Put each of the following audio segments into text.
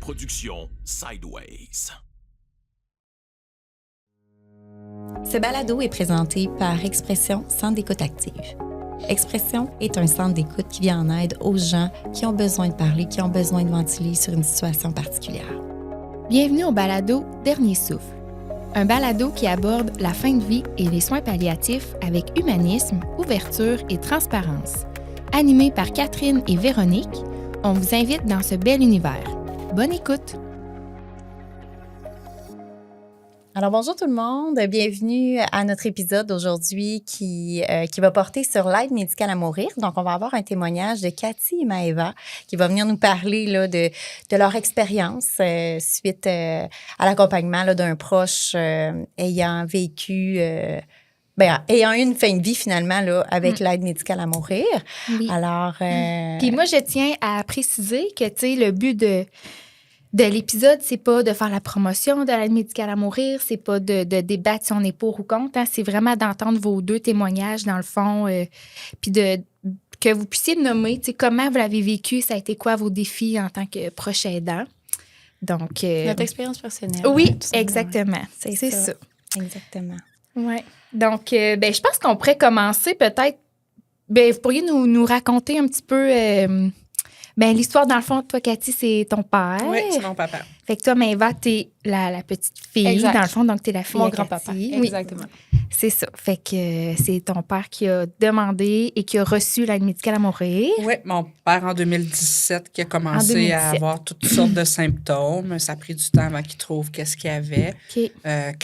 production Sideways. Ce balado est présenté par Expression Centre d'écoute active. Expression est un centre d'écoute qui vient en aide aux gens qui ont besoin de parler, qui ont besoin de ventiler sur une situation particulière. Bienvenue au balado Dernier souffle, un balado qui aborde la fin de vie et les soins palliatifs avec humanisme, ouverture et transparence. Animé par Catherine et Véronique, on vous invite dans ce bel univers. Bonne écoute! Alors bonjour tout le monde, bienvenue à notre épisode d'aujourd'hui qui va porter sur l'aide médicale à mourir. Donc on va avoir un témoignage de Cathy et Maëva qui va venir nous parler là, de leur expérience suite à l'accompagnement là, d'un proche ayant vécu... ayant eu une fin de vie, finalement, là, avec l'aide médicale à mourir. Oui. Alors... Puis moi, je tiens à préciser que, tu sais, le but de l'épisode, c'est pas de faire la promotion de l'aide médicale à mourir, c'est pas de débattre si on est pour ou contre, hein, c'est vraiment d'entendre vos deux témoignages, dans le fond, puis que vous puissiez nommer, tu sais, comment vous l'avez vécu, ça a été quoi vos défis en tant que proche aidant. Donc... Notre expérience personnelle. Oui, hein, exactement. C'est ça. Exactement. Oui. Donc, je pense qu'on pourrait commencer peut-être. Vous pourriez nous raconter un petit peu l'histoire, dans le fond. Toi, Cathy, c'est ton père. Oui, c'est mon papa. Fait que toi, Maëva, t'es la petite fille, exact. Dans le fond, donc t'es la fille Mon à grand-papa, Cathy. exactement. Oui, c'est ça. Fait que c'est ton père qui a demandé et qui a reçu l'aide médicale à mourir. Oui, mon père en 2017 qui a commencé à avoir toutes sortes de symptômes. Ça a pris du temps avant qu'il trouve qu'est-ce qu'il y avait. OK.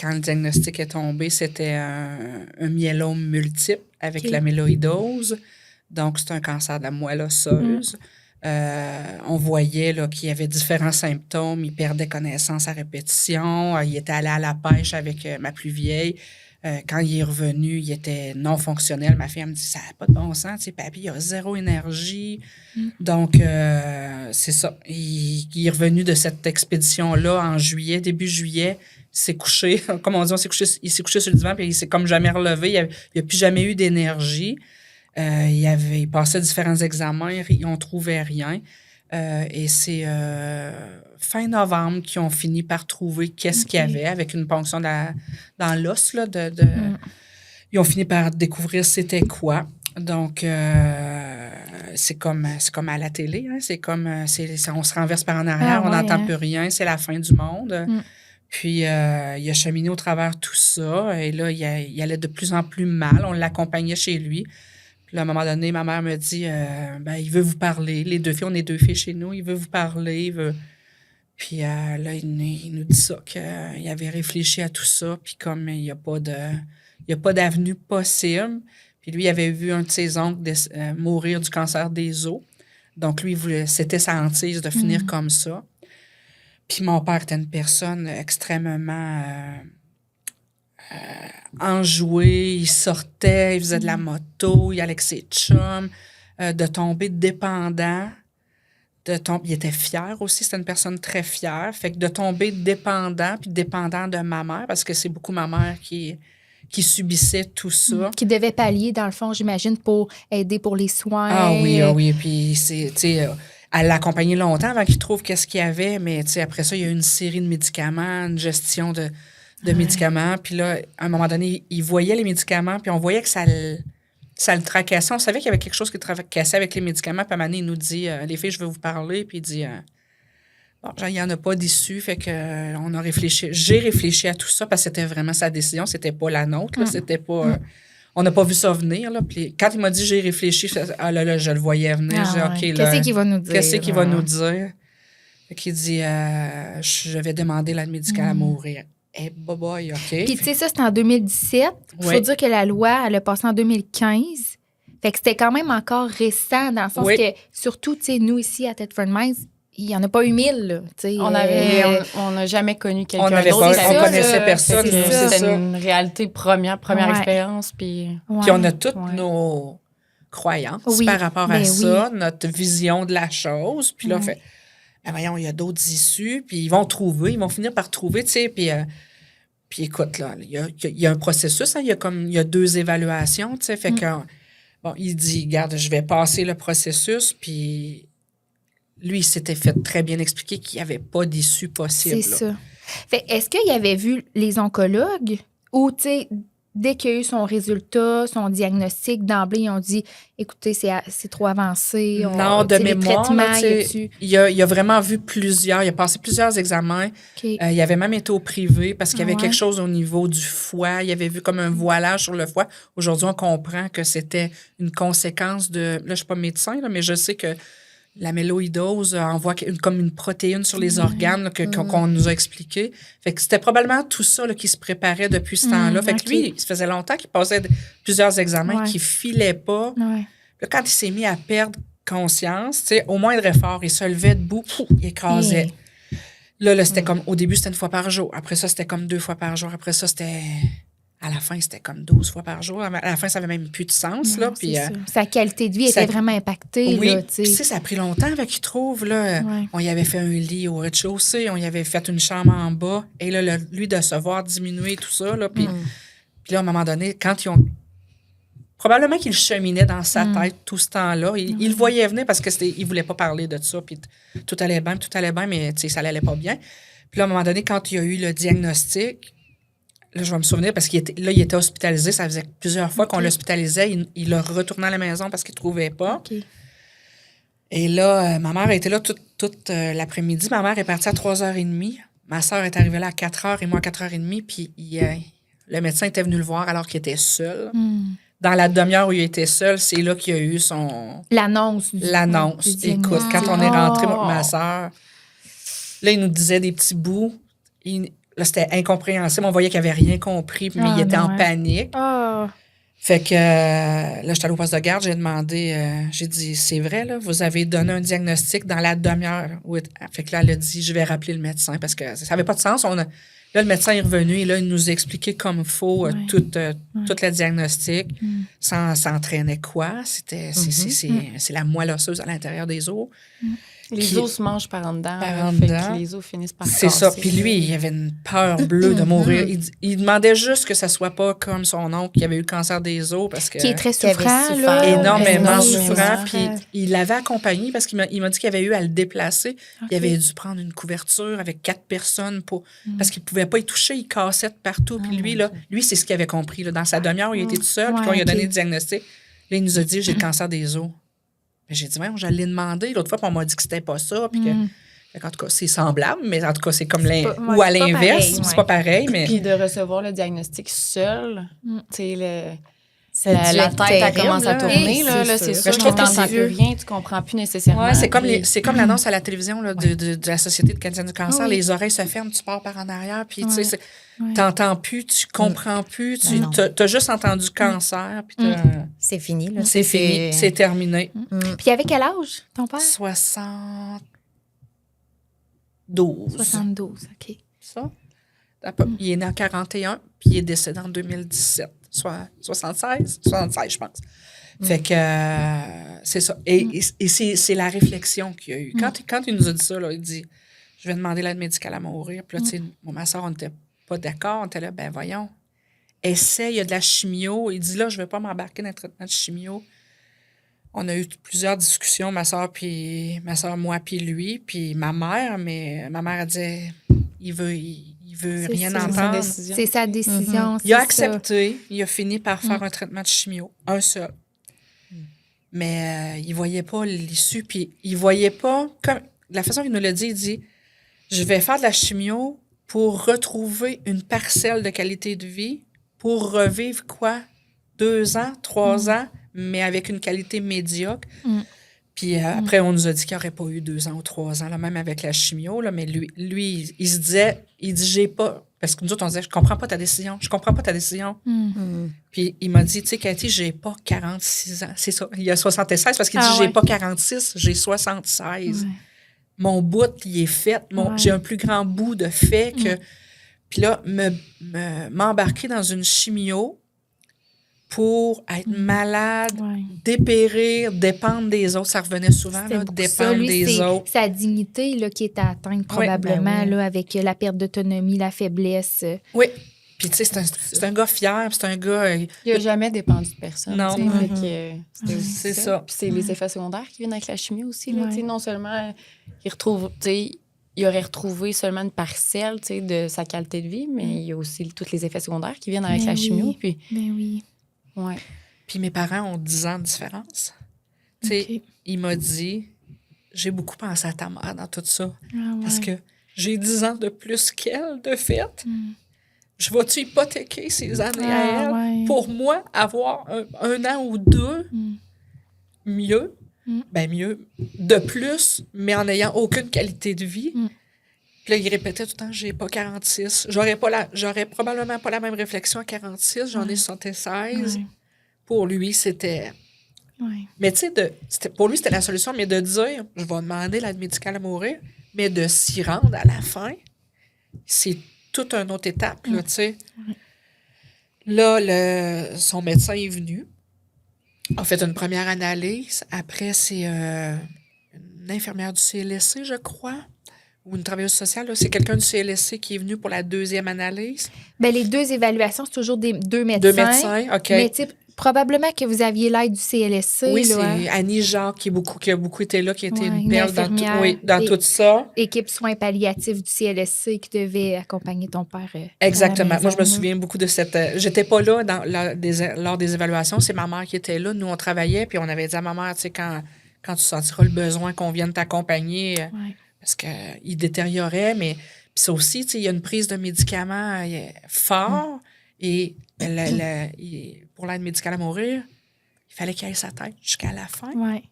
Quand le diagnostic est tombé, c'était un myélome multiple avec OK. l'amyloïdose. Donc, c'est un cancer de la moelle osseuse. On voyait là, qu'il y avait différents symptômes. Il perdait connaissance à répétition. Il était allé à la pêche avec ma plus vieille. Quand il est revenu, il était non fonctionnel. Ma fille, elle me dit, ça n'a pas de bon sens. Tu sais, papy, il a zéro énergie. Donc, c'est ça. Il est revenu de cette expédition-là en juillet, début juillet. Il s'est couché, comme on dit, il s'est couché sur le divan, puis il s'est comme jamais relevé. Il n'a plus jamais eu d'énergie. Il passait différents examens, ils n'ont trouvé rien. Et c'est fin novembre qu'ils ont fini par trouver qu'est-ce qu'il y avait avec une ponction dans l'os. Là, Ils ont fini par découvrir c'était quoi. Donc, c'est comme à la télé. Hein? C'est comme, on se renverse par en arrière, on n'entend plus rien, c'est la fin du monde. Puis, il a cheminé au travers tout ça. Et là, il allait de plus en plus mal. On l'accompagnait chez lui. Puis là, à un moment donné, ma mère me dit, il veut vous parler. Les deux filles, on est deux filles chez nous. Il veut vous parler. Puis là, il nous dit ça, qu'il avait réfléchi à tout ça. Puis comme il n'y a pas d'avenue possible. Puis lui, il avait vu un de ses oncles mourir du cancer des os. Donc lui, c'était sa hantise de finir comme ça. Puis mon père était une personne extrêmement... enjoué, il sortait, il faisait de la moto, il allait avec ses chums, de tomber dépendant, il était fier aussi, c'était une personne très fière, fait que de tomber dépendant, puis dépendant de ma mère, parce que c'est beaucoup ma mère qui subissait tout ça. Qui devait pallier, dans le fond, j'imagine, pour aider pour les soins. Ah oui, puis c'est, tu sais... Elle l'a accompagné longtemps avant qu'il trouve qu'est-ce qu'il y avait, mais tu sais, après ça, il y a eu une série de médicaments, une gestion de médicaments. Puis là, à un moment donné, il voyait les médicaments, puis on voyait que ça le tracassait. On savait qu'il y avait quelque chose qui le tracassait avec les médicaments. Puis à un moment donné, il nous dit, les filles, je veux vous parler. Puis il dit, il n'y en a pas d'issue. Fait que on a réfléchi. J'ai réfléchi à tout ça parce que c'était vraiment sa décision. C'était pas la nôtre. Là. C'était pas... on n'a pas vu ça venir. Là. Puis quand il m'a dit, j'ai réfléchi, je le voyais venir. J'ai dit, OK, là... Qu'est-ce qu'il va nous dire? Qu'est-ce qu'il va nous dire? Fait qu'il dit, je vais demander l'aide médicale à mourir. Eh, boy, OK. Puis, tu sais, ça, c'était en 2017. Il faut dire que la loi, elle a passé en 2015. Fait que c'était quand même encore récent, dans le sens que, surtout, tu sais, nous, ici, à Thetford Mines, il n'y en a pas eu 1000, là. On n'a jamais connu quelqu'un d'autre. On connaissait personne. C'était une réalité première expérience. Puis on a toutes nos croyances par rapport à ça, notre vision de la chose. Puis là, on fait... voyons, il y a d'autres issues, puis ils vont finir par trouver, tu sais, puis écoute, là, il y a un processus, hein, il y a 2 évaluations, tu sais, fait que, il dit, regarde, je vais passer le processus, puis lui, il s'était fait très bien expliquer qu'il n'y avait pas d'issue possible. C'est là. ça. Fait, est-ce qu'il avait vu les oncologues ou, tu sais, dès qu'il y a eu son résultat, son diagnostic, d'emblée, ils ont dit, écoutez, c'est trop avancé. Non, de mémoire, là, il il a vraiment vu plusieurs, il a passé plusieurs examens. OK. Il avait même été au privé parce qu'il y avait Ouais. quelque chose au niveau du foie. Il avait vu comme un voilage sur le foie. Aujourd'hui, on comprend que c'était une conséquence de... Là, je ne suis pas médecin, là, mais je sais que l'amyloïdose envoie comme une protéine sur les organes là, qu'on nous a expliqué. Fait que c'était probablement tout ça là, qui se préparait depuis ce temps-là. Fait que lui, ça faisait longtemps qu'il passait plusieurs examens qui ne filaient pas. Ouais. Là, quand il s'est mis à perdre conscience, tu sais, au moindre effort, il se levait debout, il écrasait. Là, c'était comme, au début, c'était 1 fois par jour. Après ça, c'était comme 2 fois par jour. Après ça, c'était... À la fin, c'était comme 12 fois par jour. À la fin, ça n'avait même plus de sens. Non, Là, puis, sa qualité de vie était vraiment impactée. oui, Là, puis ça a pris longtemps avant qu'il trouve. Là, Ouais. on y avait fait un lit au rez-de-chaussée, on y avait fait une chambre en bas. Et là, lui, de se voir diminuer tout ça. Là, puis là, à un moment donné, quand ils ont... Probablement qu'il cheminait dans sa tête tout ce temps-là. Il le voyait venir parce qu'il ne voulait pas parler de ça. Puis tout allait bien, mais ça n'allait pas bien. Puis là, à un moment donné, quand il y a eu le diagnostic... Là, je vais me souvenir parce qu'il était hospitalisé. Ça faisait plusieurs fois qu'on l'hospitalisait. Il le retournait à la maison parce qu'il ne trouvait pas. OK. Et là, ma mère était là toute l'après-midi. Ma mère est partie à 3h30. Ma soeur est arrivée là à 4h et moi à 4h30. Puis le médecin était venu le voir alors qu'il était seul. Dans la demi-heure où il était seul, c'est là qu'il y a eu L'annonce. L'annonce. Écoute, quand on est rentré, moi et ma soeur, là, il nous disait des petits bouts. Là, c'était incompréhensible. On voyait qu'il n'avait rien compris, mais il était en panique. Fait que là, j'étais allée au poste de garde, j'ai demandé, j'ai dit, c'est vrai, là, vous avez donné un diagnostic dans la demi-heure. Fait que là, elle a dit, je vais rappeler le médecin parce que ça n'avait pas de sens. Là, le médecin est revenu et là, il nous a expliqué comme il faut tout le diagnostic. Ça entraînait quoi? C'est la moelle osseuse à l'intérieur des os. Les os se mangent par en dedans. Par en fait dedans. que les os finissent par C'est casser. ça. Puis lui, il avait une peur bleue de mourir. Il demandait juste que ça soit pas comme son oncle qui avait eu le cancer des os parce que... Qui est très Qui avait souffrant, souffert. là. énormément Oui, souffrant. oui. Puis il l'avait accompagné parce qu'il m'a dit qu'il avait eu à le déplacer. Il avait dû prendre une couverture avec 4 personnes parce qu'il ne pouvait pas y toucher. Il cassait de partout. Puis lui, c'est ce qu'il avait compris. Là. Dans sa demi-heure, il était tout seul. Puis quand il a donné le diagnostic, là, il nous a dit, j'ai le cancer des os. J'ai dit, je l'ai demandé l'autre fois, puis on m'a dit que c'était pas ça. Puis en tout cas, c'est semblable, mais en tout cas, c'est comme ou à l'inverse. C'est pas pareil, mais... Puis de recevoir le diagnostic seul, tu sais, Ça a dû la être tête, elle terrible, commence à là. tourner. Là, c'est Mais sûr. je trouve Tu que n'entends c'est plus rien, tu comprends plus nécessairement. Ouais, c'est comme puis- l'annonce à la télévision là, de la Société de canadienne du cancer. Oui. Les oreilles se ferment, tu pars par en arrière, puis tu sais, Ouais. t'entends plus, tu comprends plus, tu Non. as juste entendu cancer, puis C'est fini. Là. c'est fini, c'est terminé. Puis il avait quel âge, ton père? 72. 72, OK. Ça? Il est né en 41, puis il est décédé en 2017. Soit 76, je pense. Fait que c'est ça. Et c'est la réflexion qu'il y a eu. Quand il nous a dit ça, là, il dit, je vais demander l'aide médicale à mourir. Puis là, tu sais, moi, ma soeur, on n'était pas d'accord. On était là, ben voyons, essaie, il y a de la chimio. Il dit, là, je ne vais pas m'embarquer dans un traitement de chimio. On a eu plusieurs discussions, ma soeur, moi, puis lui, puis ma mère. Mais ma mère, elle disait, il veut C'est rien ça. entendre. C'est sa décision. Il a c'est accepté. Il a fini par faire un traitement de chimio. Un seul. Mais il ne voyait pas l'issue. Puis il ne voyait pas... Comme, la façon qu'il nous l'a dit, il dit, je vais faire de la chimio pour retrouver une parcelle de qualité de vie, pour revivre quoi? 2 ans, 3 ans, mais avec une qualité médiocre. Puis après, on nous a dit qu'il n'y aurait pas eu 2 ans ou 3 ans, là, même avec la chimio. Là, mais lui, il se disait, j'ai pas... Parce que nous autres, on disait, je comprends pas ta décision. Puis il m'a dit, tu sais, Cathy, j'ai pas 46 ans. C'est ça, il y a 76 parce qu'il dit, j'ai pas 46, j'ai 76. Mon bout, il est fait. J'ai un plus grand bout de fait que... Puis là, m'embarquer dans une chimio pour être malade, dépérir, dépendre des autres. Ça revenait souvent, là, dépendre des autres. Sa dignité là, qui est atteinte probablement ben oui. là, avec la perte d'autonomie, la faiblesse. Oui. Puis, tu sais, c'est un gars fier, puis c'est un gars... Il n'a jamais dépendu de personne. Non. tu sais, fait que c'était aussi C'est ça. Puis c'est les effets secondaires qui viennent avec la chimie aussi. Là, Ouais. tu sais, non seulement il aurait retrouvé seulement une parcelle tu sais, de sa qualité de vie, mais il y a aussi tous les effets secondaires qui viennent avec Mais la oui. chimie. Puis, Ben oui. ouais. Puis mes parents ont 10 ans de différence. Tu sais, OK. il m'a dit, j'ai beaucoup pensé à ta mère dans tout ça. Ah ouais. Parce que j'ai 10 ans de plus qu'elle, de fait. Mm. Je vais-tu hypothéquer ces années Ah, à elle ouais. pour moi avoir un an ou deux Mm. mieux, Mm. ben mieux, de plus, mais en n'ayant aucune qualité de vie. Mm. Puis là, il répétait tout le temps, j'ai pas 46. J'aurais probablement pas la même réflexion à 46, j'en ai 76. Ouais. Pour lui, c'était... Ouais. Mais tu sais, pour lui, c'était la solution, mais de dire, je vais demander l'aide médicale à mourir, mais de s'y rendre à la fin, c'est toute une autre étape, là, tu sais. Là, son médecin est venu, a fait une première analyse. Après, c'est une infirmière du CLSC, je crois, ou une travailleuse sociale. Là. C'est quelqu'un du CLSC qui est venu pour la deuxième analyse. Ben, les deux évaluations, c'est toujours deux médecins. Deux médecins, OK. Mais tu sais, probablement que vous aviez l'aide du CLSC. Oui, là, c'est Annie Jacques qui a beaucoup été là, qui a été Ouais, une une perle dans, infirmière. dans Et- tout ça. Équipe soins palliatifs du CLSC qui devait accompagner ton père. Exactement. à la Moi, je me maison, souviens beaucoup de cette... j'étais pas là lors des évaluations. C'est ma mère qui était là. Nous, on travaillait, puis on avait dit à ma mère, tu sais, quand tu sentiras le besoin qu'on vienne t'accompagner, là. Ouais. parce qu'il détériorait, mais... Puis ça aussi, tu sais, il y a une prise de médicaments fort, et pour l'aide médicale à mourir, il fallait qu'il aille sa tête jusqu'à la fin. Ouais.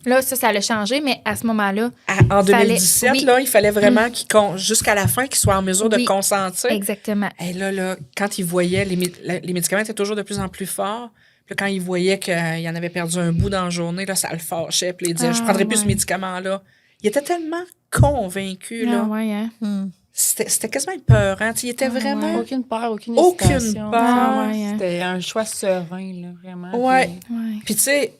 Là, ça l'a changé, mais à ce moment-là, En Fallait- 2017, oui. là, il fallait vraiment jusqu'à la fin, qu'il soit en mesure de Oui. consentir. exactement. Et là, quand il voyait, les médicaments étaient toujours de plus en plus forts. Puis là, quand il voyait qu'il en avait perdu un bout dans la journée, là, ça le fâchait. Puis il disait, je Ah, prendrai plus ce ouais. médicament-là. Il était tellement convaincu, là. Ah, ouais, hein? C'était quasiment épeurant. Tu sais, il était Ah, vraiment... Aucune peur, aucune Aucune hésitation. peur. Ah, ouais, hein? C'était un choix serein, là, vraiment. Ouais. Puis- Ouais. Puis tu sais,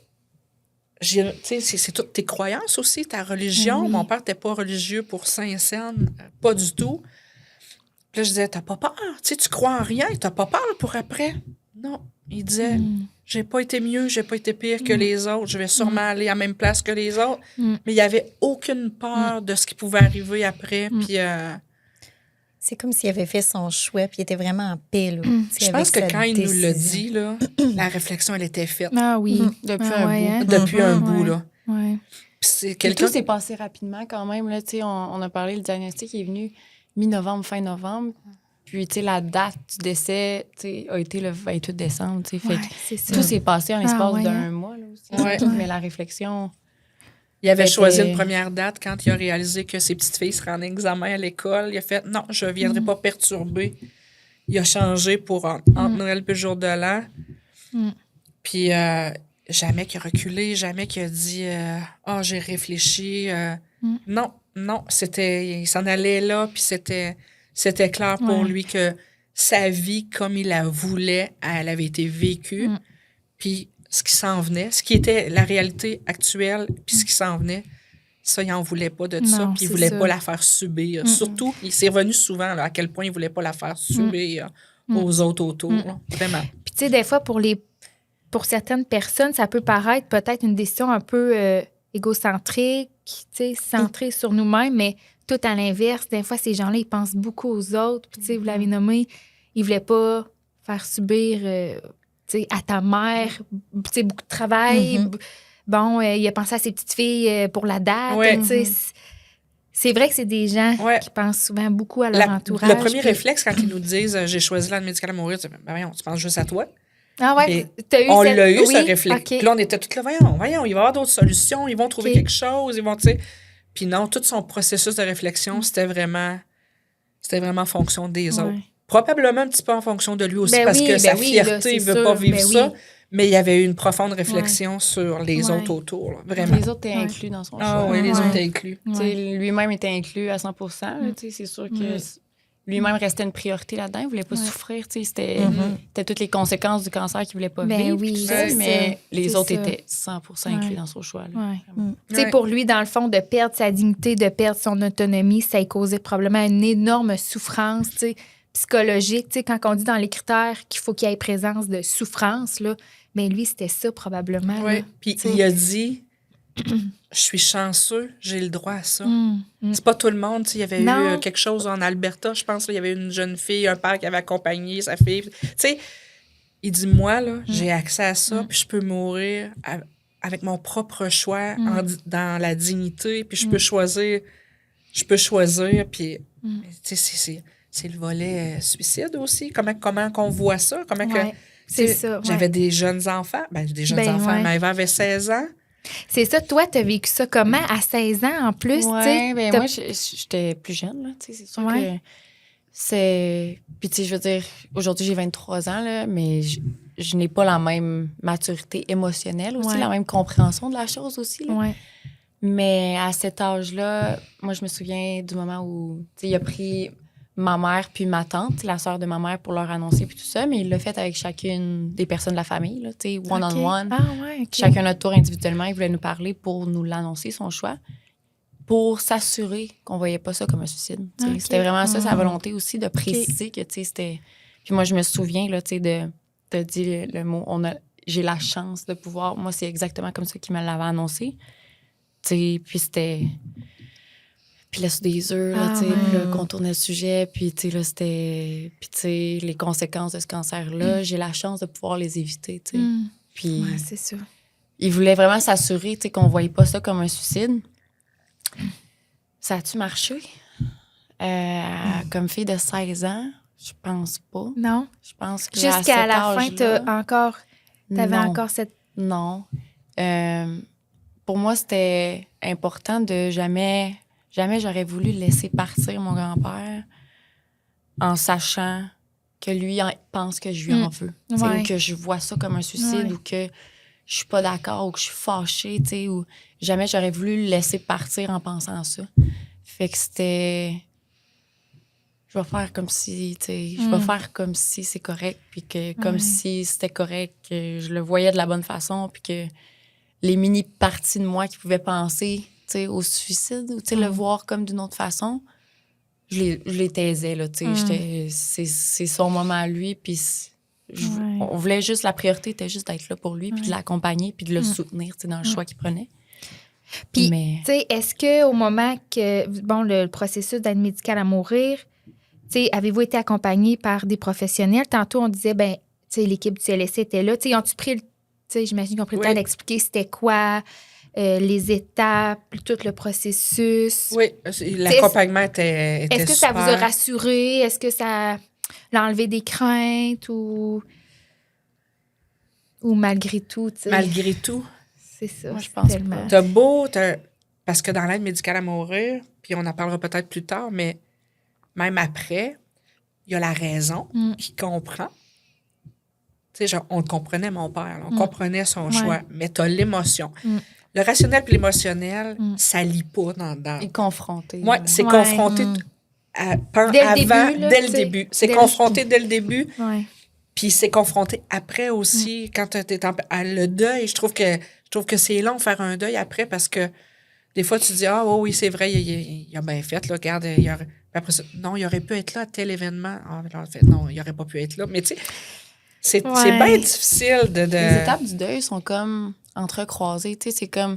c'est toutes tes croyances aussi, ta religion. Oui. Mon père n'était pas religieux pour Saint-Saëns, pas du tout. Puis là, je disais, t'as pas peur? Tu crois en rien, t'as pas peur pour après? Non. Il disait, j'ai pas été mieux, j'ai pas été pire que les autres, je vais sûrement aller à la même place que les autres. Mm. Mais il n'y avait aucune peur de ce qui pouvait arriver après. Puis C'est comme s'il avait fait son choix, puis il était vraiment en paix. Là, tu sais, je avec pense que sa quand il nous l'a décision. dit, là, la réflexion, elle était faite Ah oui. Depuis Ah, un ouais, bout. hein? depuis un bout. Ouais. Là. Ouais. Puis c'est Puis quelqu'un... tout s'est passé rapidement quand même. Là, tu sais, on a parlé, le diagnostic est venu mi-novembre, fin novembre. Puis, tu sais, la date du décès, tu sais, a été le 28 décembre. Tu sais, fait Ouais, que c'est ça. tout s'est passé en l'espace ouais, d'un hein? mois, là aussi. Ouais. Mais la réflexion... Il avait C'était- choisi une première date quand il a réalisé que ses petites filles seraient en examen à l'école. Il a fait non, je ne viendrai pas perturber. Il a changé pour entre Noël et le jour de l'an. Puis jamais qu'il a reculé, jamais qu'il a dit j'ai réfléchi. Non, il s'en allait là, puis c'était clair pour lui que sa vie, comme il la voulait, elle avait été vécue. Puis ce qui s'en venait, ce qui était la réalité actuelle, puis ce qui s'en venait, ça, il n'en voulait pas de ça, Non, puis il c'est voulait ça. pas la faire subir. Surtout, il s'est revenu souvent là, à quel point il voulait pas la faire subir aux autres autour. là. Vraiment. Puis, tu sais, des fois, pour certaines personnes, ça peut paraître peut-être une décision un peu égocentrique, tu sais, centrée sur nous-mêmes, mais tout à l'inverse. Des fois, ces gens-là, ils pensent beaucoup aux autres. Puis, tu sais, vous l'avez nommé, ils voulaient pas faire subir, tu sais, à ta mère, tu sais, beaucoup de travail. Bon, il a pensé à ses petites filles pour la date. Ouais. Tu sais, c'est vrai que c'est des gens Ouais. qui pensent souvent beaucoup à leur entourage. Le premier puis- réflexe, quand ils nous disent j'ai choisi l'aide médicale à mourir, tu dis, ben voyons, tu penses juste à toi. Ah ouais, Et t'as eu On cette- l'a eu, oui, ce réflexe. OK. Puis là, on était toutes là, voyons, il va y avoir d'autres solutions, ils vont trouver OK. quelque chose, ils vont, tu sais. Puis non, tout son processus de réflexion, c'était vraiment en fonction des Ouais. autres. Probablement un petit peu en fonction de lui aussi, Ben parce oui, que sa ben oui, fierté, là, c'est il veut sûr, pas vivre ben ça. oui. Mais il y avait eu une profonde réflexion sur les Ouais. autres autour, là, vraiment. Les autres étaient Ouais. inclus dans son Ah choix. oui, les Ouais. autres étaient inclus. Tu sais, lui-même était inclus à 100 là, tu sais, c'est sûr que lui-même restait une priorité là-dedans. Il ne voulait pas souffrir. Tu sais, c'était toutes les conséquences du cancer qu'il ne voulait pas Ben vivre. oui, tout ça, c'est mais ça. les C'est autres ça. étaient 100 inclus Ouais. dans son choix. Là. Ouais. Vraiment. Tu sais, Ouais. pour lui, dans le fond, de perdre sa dignité, de perdre son autonomie, ça a causé probablement une énorme souffrance, tu sais. psychologique. Tu sais, quand on dit dans les critères qu'il faut qu'il y ait présence de souffrance, là, mais lui, c'était ça probablement. Oui. Là. Puis Tu sais. il a dit, je suis chanceux, j'ai le droit à ça. Mm. C'est pas tout le monde. Tu sais, il y avait Non. eu quelque chose en Alberta, je pense. Là, il y avait une jeune fille, un père qui avait accompagné sa fille. Tu sais, il dit, moi, là, j'ai accès à ça, puis je peux mourir avec mon propre choix dans la dignité, puis je peux choisir, puis tu sais, c'est le volet suicide aussi. Comment qu'on voit ça? Comment que, Ouais, c'est tu sais, ça. j'avais Ouais. des jeunes enfants. Des jeunes Ben, enfants. ouais. Maëva avait 16 ans. C'est ça, toi, t'as vécu ça comment? À 16 ans, en plus, tu sais? Ouais, ben t'as- moi, j'étais plus jeune, là, tu sais, c'est sûr Ouais. que c'est... Puis, tu sais, je veux dire, aujourd'hui, j'ai 23 ans, là, mais je n'ai pas la même maturité émotionnelle aussi, Ouais. la même compréhension de la chose aussi, là. Ouais. Mais à cet âge-là, moi, je me souviens du moment où, tu sais, il a pris ma mère puis ma tante, la sœur de ma mère, pour leur annoncer puis tout ça, mais il l'a fait avec chacune des personnes de la famille, là, tu sais, one-on-one. OK. Ah, ouais, OK. Chacun notre tour individuellement, il voulait nous parler pour nous l'annoncer, son choix, pour s'assurer qu'on voyait pas ça comme un suicide. Tu sais. Ok. C'était vraiment ça, sa volonté aussi, de préciser que, tu sais, c'était... Puis moi, je me souviens, là, tu sais, de dire le mot, j'ai la chance de pouvoir... Moi, c'est exactement comme ça qu'il me l'avait annoncé. Tu sais, puis c'était... Puis là, sur des heures, là, Ah, tu sais, puis là, ouais. qu'on tournait le sujet, puis, tu sais, là, c'était... Puis, tu sais, les conséquences de ce cancer-là, j'ai la chance de pouvoir les éviter, tu sais. Puis... Ouais, c'est ça. Il voulait vraiment s'assurer, tu sais, qu'on voyait pas ça comme un suicide. Ça a-tu marché? Comme fille de 16 ans, je pense pas. Non? Je pense que Jusqu'à la fin, t'avais Non. encore cette... Non. Pour moi, c'était important de jamais j'aurais voulu laisser partir mon grand-père en sachant que lui pense que je lui en veux. Tu sais, Ouais. ou que je vois ça comme un suicide, Ouais. ou que je suis pas d'accord, ou que je suis fâchée, tu sais, ou jamais j'aurais voulu le laisser partir en pensant à ça. Fait que c'était... Je vais faire comme si, tu sais, je vais faire comme si c'est correct, puis que comme si c'était correct, que je le voyais de la bonne façon, puis que les mini-parties de moi qui pouvaient penser, tu sais, au suicide, ou, tu sais, le voir comme d'une autre façon, je les taisais, là, tu sais. C'est son moment à lui, puis on voulait juste, la priorité était juste d'être là pour lui, puis de l'accompagner, puis de le soutenir, tu sais, dans le choix qu'il prenait. Puis, Mais... tu sais, est-ce qu'au moment que, bon, le processus d'aide médicale à mourir, tu sais, avez-vous été accompagné par des professionnels? Tantôt, on disait, ben, tu sais, l'équipe du CLSC était là. Tu sais, ont-tu pris le... Tu sais, j'imagine qu'ils ont pris le temps d'expliquer c'était quoi, les étapes, tout le processus. Oui, l'accompagnement était Est-ce que ça vous a super. rassuré? Est-ce que ça a enlevé des craintes ou malgré tout, tu sais? Malgré tout, C'est ça. Moi, je pense tellement. parce que dans l'aide médicale à mourir, puis on en parlera peut-être plus tard, mais même après, il y a la raison qui comprend. Tu sais, genre, on le comprenait, mon père. Là, on comprenait son choix. Mais tu as l'émotion. Le rationnel et l'émotionnel, ça lie pas dans... Et confronté. Moi, là. c'est Ouais. confronté Dès le début, là, dès le tu sais, début. C'est dès le- confronté dès le début. Ouais. Puis c'est confronté après aussi, quand tu es le deuil. Je trouve que c'est long faire un deuil après parce que des fois, tu dis, ah oui, c'est vrai, il a bien fait, là, regarde, après ça, non, il aurait pu être là à tel événement. Ah, en fait, non, il n'aurait pas pu être là. Mais tu sais, c'est bien difficile de... Les étapes du deuil sont comme entrecroisées. Tu sais, c'est comme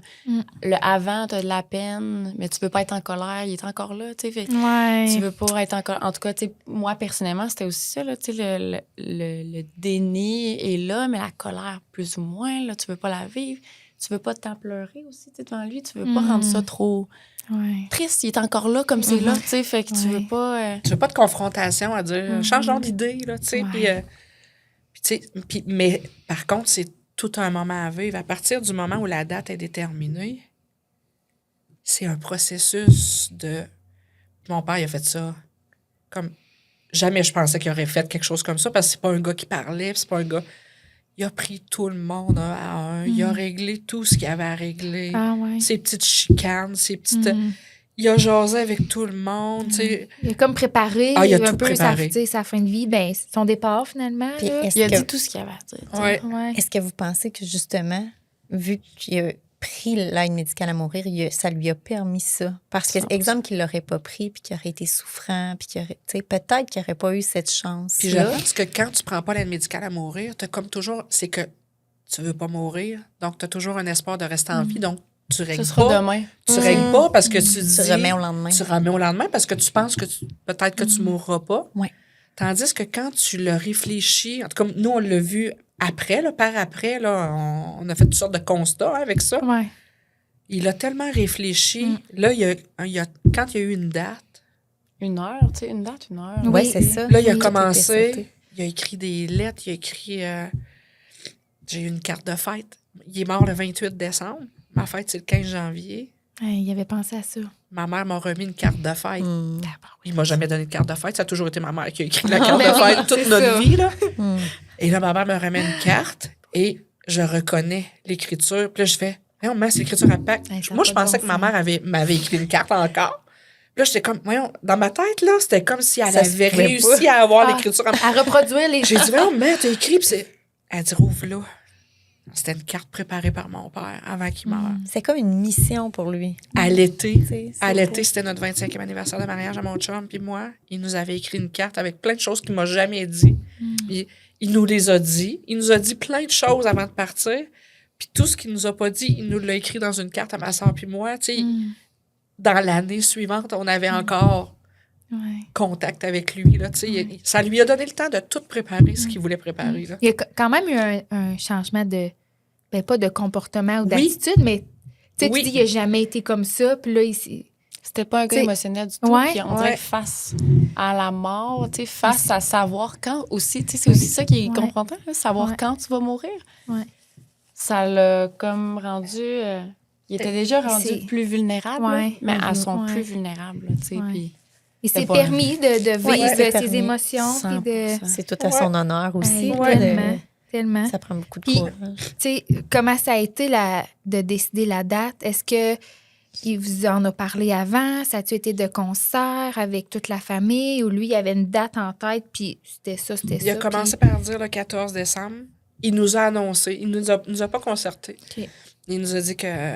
le avant, tu as de la peine, mais tu peux pas être en colère. Il est encore là, tu sais. Fait que tu veux pas être en colère. En tout cas, tu sais, moi, personnellement, c'était aussi ça, là, tu sais, le déni est là, mais la colère, plus ou moins, là, tu veux pas la vivre. Tu veux pas t'en pleurer aussi, tu sais, devant lui. Tu veux pas rendre ça trop triste. Il est encore là comme c'est là, tu sais. Fait que tu veux pas... Tu veux pas de confrontation à dire, change donc d'idée, là, tu sais. Mais par contre, c'est tout un moment à vivre. À partir du moment où la date est déterminée, c'est un processus de... Mon père, il a fait ça comme... Jamais je pensais qu'il aurait fait quelque chose comme ça parce que c'est pas un gars qui parlait, c'est pas un gars... Il a pris tout le monde un à un. Il a réglé tout ce qu'il avait à régler. Ah ouais. Ses petites chicanes, ses petites... Il a jasé avec tout le monde, tu sais. Il a comme préparé Ah, il a un tout peu préparé. sa fin de vie, ben son départ finalement. Puis là. est-ce Il a que- dit tout ce qu'il avait à dire. tu sais. Ouais. Ouais. Est-ce que vous pensez que justement, vu qu'il a pris l'aide médicale à mourir, ça lui a permis ça. Parce que, 100%. exemple, qu'il ne l'aurait pas pris, puis qu'il aurait été souffrant, puis qu'il aurait, tu sais, peut-être qu'il n'aurait pas eu cette chance. Puis je pense que quand tu prends pas l'aide médicale à mourir, tu as comme toujours, c'est que tu veux pas mourir, donc tu as toujours un espoir de rester en vie, donc tu règles Ce sera pas. demain. Tu règles pas parce que tu dis... Tu remets au lendemain. Tu remets au lendemain parce que tu penses que peut-être que tu mourras pas. Ouais. Tandis que quand tu le réfléchis, en tout cas, nous, on l'a vu après, là, par après, là, on a fait toutes sortes de constats avec ça. Ouais. Il a tellement réfléchi. Là, quand il y a eu une date, 1 heure, tu sais, une date, 1 heure. Oui, Oui. c'est ça. là, il a Oui, commencé, tout est il a écrit des lettres, il a écrit... j'ai eu une carte de fête. Il est mort le 28 décembre. Ma fête, c'est le 15 janvier. Il avait pensé à ça. Ma mère m'a remis une carte de fête. Mm. Il m'a jamais donné de carte de fête. Ça a toujours été ma mère qui a écrit la carte de fête toute c'est notre ça. vie. Là. Mm. Et là, ma mère me remet une carte et je reconnais l'écriture. Puis là, je fais, on met l'écriture à Pâques. Hey, ça a Moi, pas je de pensais bon que ma sens. mère m'avait écrit une carte encore. Puis là, j'étais comme, voyons, dans ma tête, là, c'était comme si elle Ça se avait pouvait réussi pas. à avoir Ah. l'écriture. À reproduire les J'ai dit, voyons, mais t'as écrit. Puis elle dit, rouvre-là. C'était une carte préparée par mon père avant qu'il meure. C'est comme une mission pour lui. À l'été, Tu sais, à c'est- l'été, c'était notre 25e anniversaire de mariage à mon chum puis moi. Il nous avait écrit une carte avec plein de choses qu'il m'a jamais dit. Puis il nous les a dit. Il nous a dit plein de choses avant de partir. Puis tout ce qu'il nous a pas dit, il nous l'a écrit dans une carte à ma soeur puis moi. Tu sais, dans l'année suivante, on avait encore Ouais. contact avec lui. Là, tu sais. Ça lui a donné le temps de tout préparer ce qu'il voulait préparer. Là. Il y a quand même eu un changement de... Ben, pas de comportement ou Oui. d'attitude, mais tu sais, Oui. tu dis, il n'a jamais été comme ça, puis là, C'était pas un gars T'sais, émotionnel du tout. ouais, Puis on dirait ouais. que face à la mort, tu sais, face à savoir quand aussi, tu sais, c'est aussi ça qui est Ouais. confrontant, là, savoir Ouais. quand tu vas mourir. Ouais. Ça l'a comme rendu... il était déjà rendu c'est- plus vulnérable, Ouais. là, mais à son Ouais. plus vulnérable, là, tu sais, Ouais. puis... il s'est C'est pas- permis de vivre Ouais, c'est ses permis. émotions, puis de... 100%. C'est tout à son honneur aussi. Hey, là, tellement, tellement. Ça prend beaucoup de Puis- courage. Tu sais, comment ça a été de décider la date? Est-ce que il vous en a parlé avant? Ça a-tu été de concert avec toute la famille ou lui, il avait une date en tête, puis c'était ça, c'était ça? Il a commencé par dire le 14 décembre. Il nous a annoncé. Il nous a pas concerté. OK. Il nous a dit que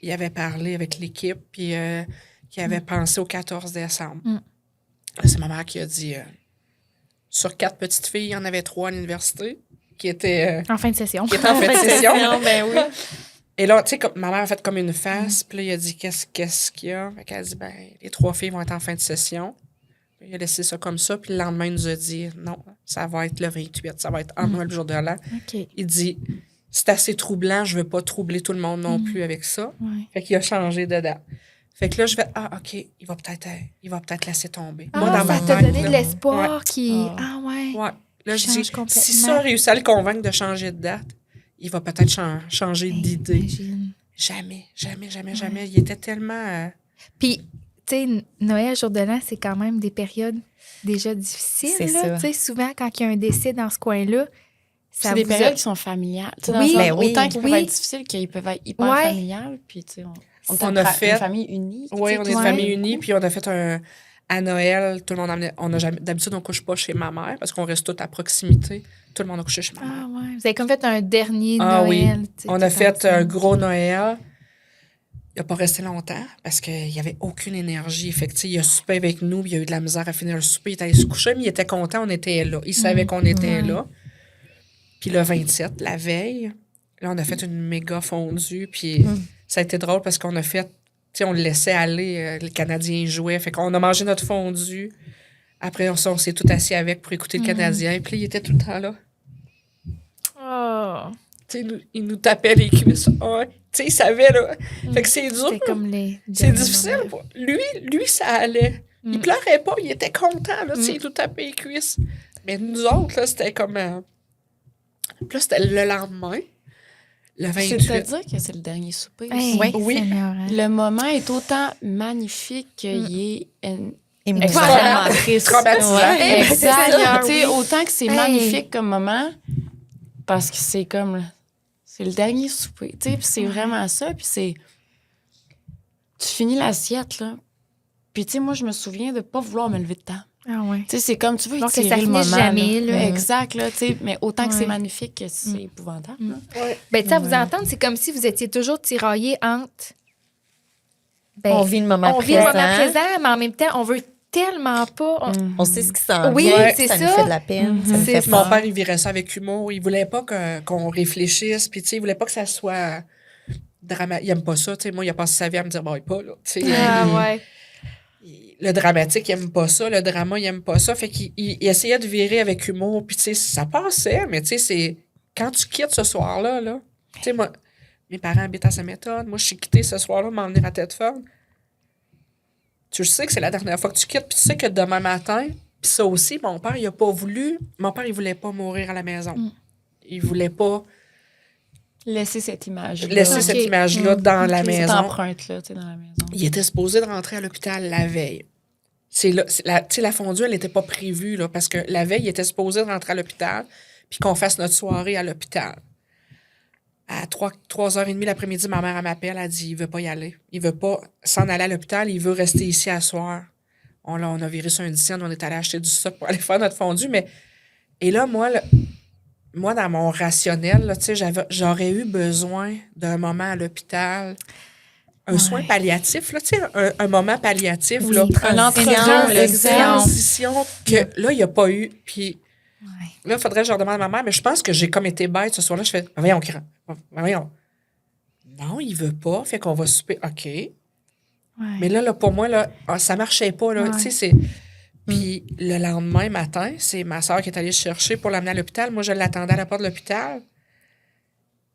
il avait parlé avec l'équipe puis qu'il avait pensé au 14 décembre. Mm. C'est ma mère qui a dit sur 4 petites filles, il y en avait 3 à l'université qui étaient En fin de session. en fin de session. ben oui. Et là, tu sais, ma mère a fait comme une face, puis là, il a dit qu'est-ce qu'il y a? Fait qu'elle a dit, ben, les 3 filles vont être en fin de session. Puis il a laissé ça comme ça, puis le lendemain, il nous a dit, non, ça va être le 28, ça va être en Noël, le jour de l'an. OK. Il dit, c'est assez troublant, je veux pas troubler tout le monde non plus avec ça. Ouais. Fait qu'il a changé de date. Fait que là, je vais, OK, il va peut-être laisser tomber. Ah, Moi, dans ma ça t'a tête, donné de là, l'espoir qui... Ah. Ah ouais. ouais. Là, je Change dis, complètement. si ça a réussi à le convaincre de changer de date, il va peut-être changer d'idée. Imagine. Jamais. Il était tellement... Puis, tu sais, Noël, jour de l'an, c'est quand même des périodes déjà difficiles. C'est là. ça. Tu sais, souvent, quand il y a un décès dans ce coin-là, ça C'est des vous a- périodes qui sont familiales. Tu sais, dans Oui, le sens, ben oui. autant qu'ils peuvent Oui. être difficiles qu'ils peuvent être hyper Ouais. familiales. Puis, tu sais, on est On une a fait- une famille unie. tu Oui, sais, on est qui- une Ouais. famille unie, puis on a fait à Noël, tout le monde on a jamais, d'habitude, on couche pas chez ma mère parce qu'on reste tous à proximité. Tout le monde a couché chez ma mère. Ah ouais. Vous avez comme fait un dernier Ah oui. Noël. tu sais, On a tout fait un ensemble. gros Noël. Il n'a pas resté longtemps parce qu'il n'y avait aucune énergie. Fait que, tu sais, il a soupé avec nous, puis il a eu de la misère à finir le souper. Il est allé se coucher, mais il était content, on était là. Il savait qu'on était là. Puis le 27, la veille, là, on a fait une méga fondue. Puis ça a été drôle parce qu'on a fait, tu sais, on le laissait aller. Les Canadiens jouaient. Fait qu'on a mangé notre fondue. Après, on s'est tout assis avec pour écouter le Canadien. Puis là, il était tout le temps là. Oh. Tu sais, il nous tapait les cuisses. Ouais. Tu sais, il savait, là. Fait que c'est dur. C'était comme les... C'est derniers difficile. moments. Lui, ça allait. Il pleurait pas, il était content, là, tu sais, il nous tapait les cuisses. Mais nous autres, là, c'était comme... Puis là, c'était le lendemain, le 28. C'est-à-dire que c'est le dernier souper. Hey, aussi. Oui. Seigneur, hein. Le moment est autant magnifique qu'il est Émouvant. extrêmement triste. Traumatisant. Ouais, Eh, exact. Seigneur, Tu sais, oui. autant que c'est Hey. magnifique comme moment, parce que c'est comme... C'est le dernier souper, tu sais, puis c'est vraiment ça, puis c'est... Tu finis l'assiette, là, puis tu sais, moi, je me souviens de pas vouloir me lever de temps. Ah ouais. Tu sais, c'est comme tu veux Donc que étirer ça le finisse moment. jamais, là. Exact, là, tu sais. Mais autant que c'est Ouais. magnifique que c'est épouvantable. là. Ben, tu sais, à vous entendre, c'est comme si vous étiez toujours tiraillés entre. Ben, On vit le moment on vit présent. le moment présent, mais en même temps, on veut tellement pas. On sait ce qui s'en Oui, vient. c'est ça nous ça. fait de la peine. Ça nous C'est fait ça. Mon père, il virait ça avec humour. Il voulait pas qu'on réfléchisse. Puis, tu sais, il voulait pas que ça soit dramatique. Il aime pas ça. Tu sais, moi, il a passé sa vie à me dire, bon, il pas, là. Tu sais, Ah ouais. le dramatique, il aime pas ça. Le drama, il aime pas ça. Fait qu'il essayait de virer avec humour. Puis, tu sais, ça passait. Mais, tu sais, c'est quand tu quittes ce soir-là, là, tu sais, moi, mes parents habitent à Saint-Méthode. Moi, je suis quittée ce soir-là, m'emmener à Thetford. Tu sais que c'est la dernière fois que tu quittes. Puis, tu sais que demain matin, puis ça aussi, mon père, il a pas voulu. Mon père, il voulait pas mourir à la maison. Il voulait pas Laisser cette image. laisser cette image-là dans la Cette maison. empreinte-là, tu sais, dans la maison. Il était supposé de rentrer à l'hôpital la veille. Tu sais, la fondue, elle n'était pas prévue, là, parce que la veille, il était supposé de rentrer à l'hôpital puis qu'on fasse notre soirée à l'hôpital. À 3h30 l'après-midi, ma mère, elle m'appelle, elle dit, il veut pas y aller. Il veut pas s'en aller à l'hôpital, il veut rester ici à soir. On a viré sur un dictionne, on est allé acheter du stock pour aller faire notre fondue, mais... Et là, moi, dans mon rationnel, là, tu sais, j'aurais eu besoin d'un moment à l'hôpital, un soin palliatif, là, tu sais, un moment palliatif, Oui, là, un entretien, là, une transition que là, il n'y a pas eu. Puis Ouais. là, il faudrait que je leur demande à ma mère, mais je pense que j'ai comme été bête ce soir-là. Je fais, voyons, voyons. Non, il veut pas, fait qu'on va souper. OK. Ouais. Mais là, pour moi, là, ça marchait pas, là. Ouais. Tu sais, c'est. Puis le lendemain matin, c'est ma soeur qui est allée le chercher pour l'amener à l'hôpital. Moi, je l'attendais à la porte de l'hôpital.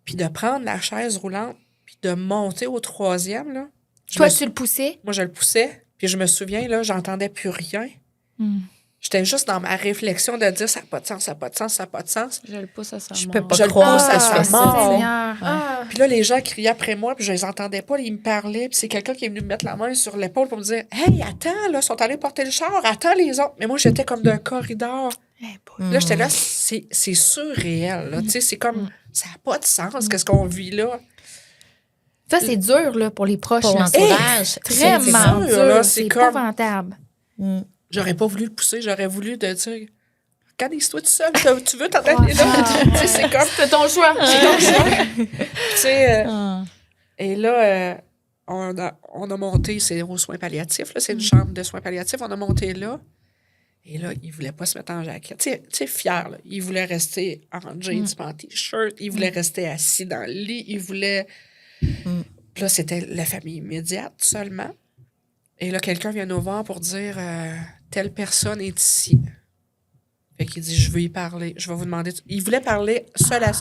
Puis de prendre la chaise roulante, puis de monter au 3e, là. Toi, tu le poussais? Moi, je le poussais. Puis je me souviens, là, j'entendais plus rien. J'étais juste dans ma réflexion de dire ça n'a pas de sens, ça n'a pas de sens, ça n'a pas de sens. Je le pousse à sa Je mort. peux pas Je le croire pousse à que sa tu fais ça, mort. tu sais. Seigneur. Ah. Puis là, les gens criaient après moi, puis je les entendais pas, ils me parlaient, puis c'est quelqu'un qui est venu me mettre la main sur l'épaule pour me dire « Hey, attends, là, ils sont allés porter le char, attends les autres. » Mais moi, j'étais comme d'un corridor. Là, j'étais là, c'est surréel, là. Tu sais, c'est comme, ça n'a pas de sens, qu'est-ce qu'on vit là. Ça, c'est dur là, pour les proches. Pour là. l'entourage. Vraiment dur, là, dur. c'est C'est comme- épouvantable. J'aurais pas voulu le pousser, j'aurais voulu de dire « Regarde-toi tout seul, tu veux t'entendre là. » Tu sais, c'est comme... C'est ton choix. C'est ton choix. Tu sais, Ah. et là, on a monté, c'est aux soins palliatifs, là, c'est une chambre de soins palliatifs, on a monté là. Et là, il voulait pas se mettre en jaquette. Tu sais, fier, là. Il voulait rester en jeans, pas en t-shirt. Il voulait rester assis dans le lit. Il voulait... Puis là, c'était la famille immédiate seulement. Et là, quelqu'un vient nous voir pour dire telle personne est ici. Fait qu'il dit, je veux y parler. Je vais vous demander... Il voulait parler seul à...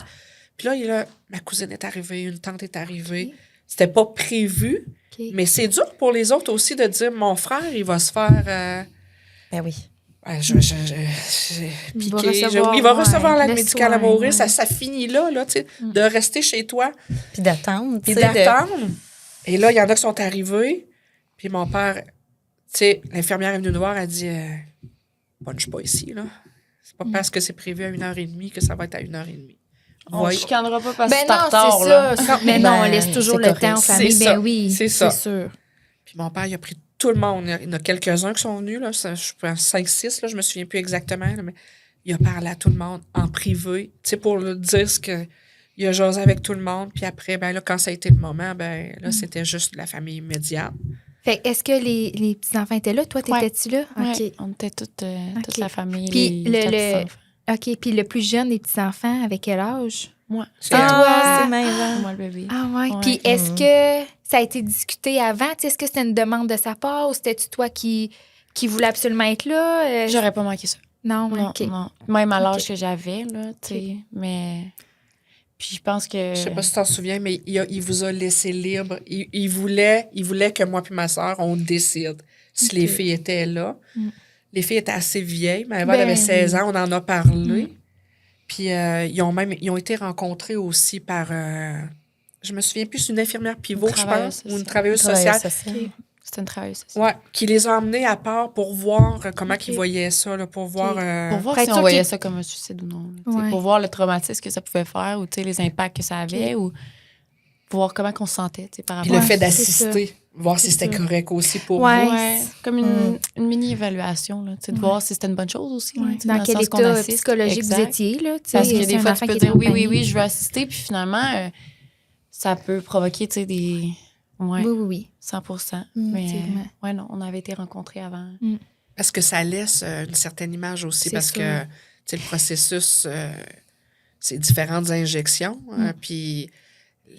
Puis là, ma cousine est arrivée, une tante est arrivée. C'était pas prévu, OK. mais c'est dur pour les autres aussi de dire, mon frère, il va se faire... Ben oui. Ouais, j'ai Il va piqué. recevoir, Il va ouais, recevoir l'aide le médicale à soin, mourir. ouais. Ça finit là, tu sais, de rester chez toi Puis d'attendre. puis tu sais, de- d'attendre. Et là, il y en a qui sont arrivés. Puis mon père, tu sais, l'infirmière est venue nous voir, elle dit punch pas ici, là. C'est pas parce que c'est prévu à 1h30 que ça va être à 1h30. On ne chicanera pas parce que Ben c'est en non, retard, c'est là. ça. Mais non, on Ben, laisse toujours c'est le correct. temps aux familles. C'est Ben ça. oui, C'est ça. sûr. Puis mon père, il a pris tout le monde. Il y en a quelques-uns qui sont venus, là. Je pense 5-6, là, je me souviens plus exactement, là, mais il a parlé à tout le monde en privé, tu sais, pour lui dire ce que... Il a jasé avec tout le monde, puis après, ben là, quand ça a été le moment, ben là, c'était juste la famille immédiate. Fait que est-ce que les petits-enfants étaient là? Toi, t'étais-tu là? Ouais, OK. on était toute OK. la famille. Puis les le- quatre enfants. OK. Puis le plus jeune des petits-enfants, avec quel âge? Moi. C'est Ah, c'est Maëva. Moi, le bébé. Ah ouais. Ouais. Puis est-ce que ça a été discuté avant? Tu sais, est-ce que c'était une demande de sa part ou c'était-tu toi qui voulais absolument être là? J'aurais pas manqué ça. Non, ouais, Non, OK. non. Même à l'âge OK. que j'avais, là, tu sais. Mais... Puis je pense que... Je sais pas si tu t'en souviens, mais il vous a laissé libre. Il voulait que moi puis ma sœur, on décide si les filles étaient là. Les filles étaient assez vieilles. Ma mère avait 16 ans, on en a parlé. Puis ils ont été rencontrés aussi par... je me souviens plus, une infirmière pivot, Une je travailleuse pense, ou une sociale. travailleuse sociale. Sociale. C'était une travailleuse sociale. Ouais, qui les a emmenés à part pour voir comment ils voyaient ça, là, pour voir... Pour voir Fait si que on ça, voyait qui- ça comme un suicide ou non. là, tu sais. Ouais. Pour voir le traumatisme que ça pouvait faire ou tu sais, les impacts que ça avait ou pour voir comment on se sentait tu sais, par Puis rapport le à fait Ouais, c'est d'assister. voir si C'est c'était ça. correct aussi pour Ouais. vous. Ouais, comme une mini-évaluation, là, tu sais, de voir si c'était une bonne chose aussi. Là, Ouais. tu sais, Dans le quel sens qu'on état assiste. psychologique Exact. vous étiez, là, tu sais, Parce que c'est des un fois, enfant tu peux qui est dire oui, accompagné. je veux assister, puis finalement, ça peut provoquer, tu sais, des... Ouais, Oui. 100%. Effectivement. Mais, ouais, non, on avait été rencontrés avant. Parce que ça laisse une certaine image aussi, C'est parce sûr. que, tu sais, le processus, c'est différentes injections, puis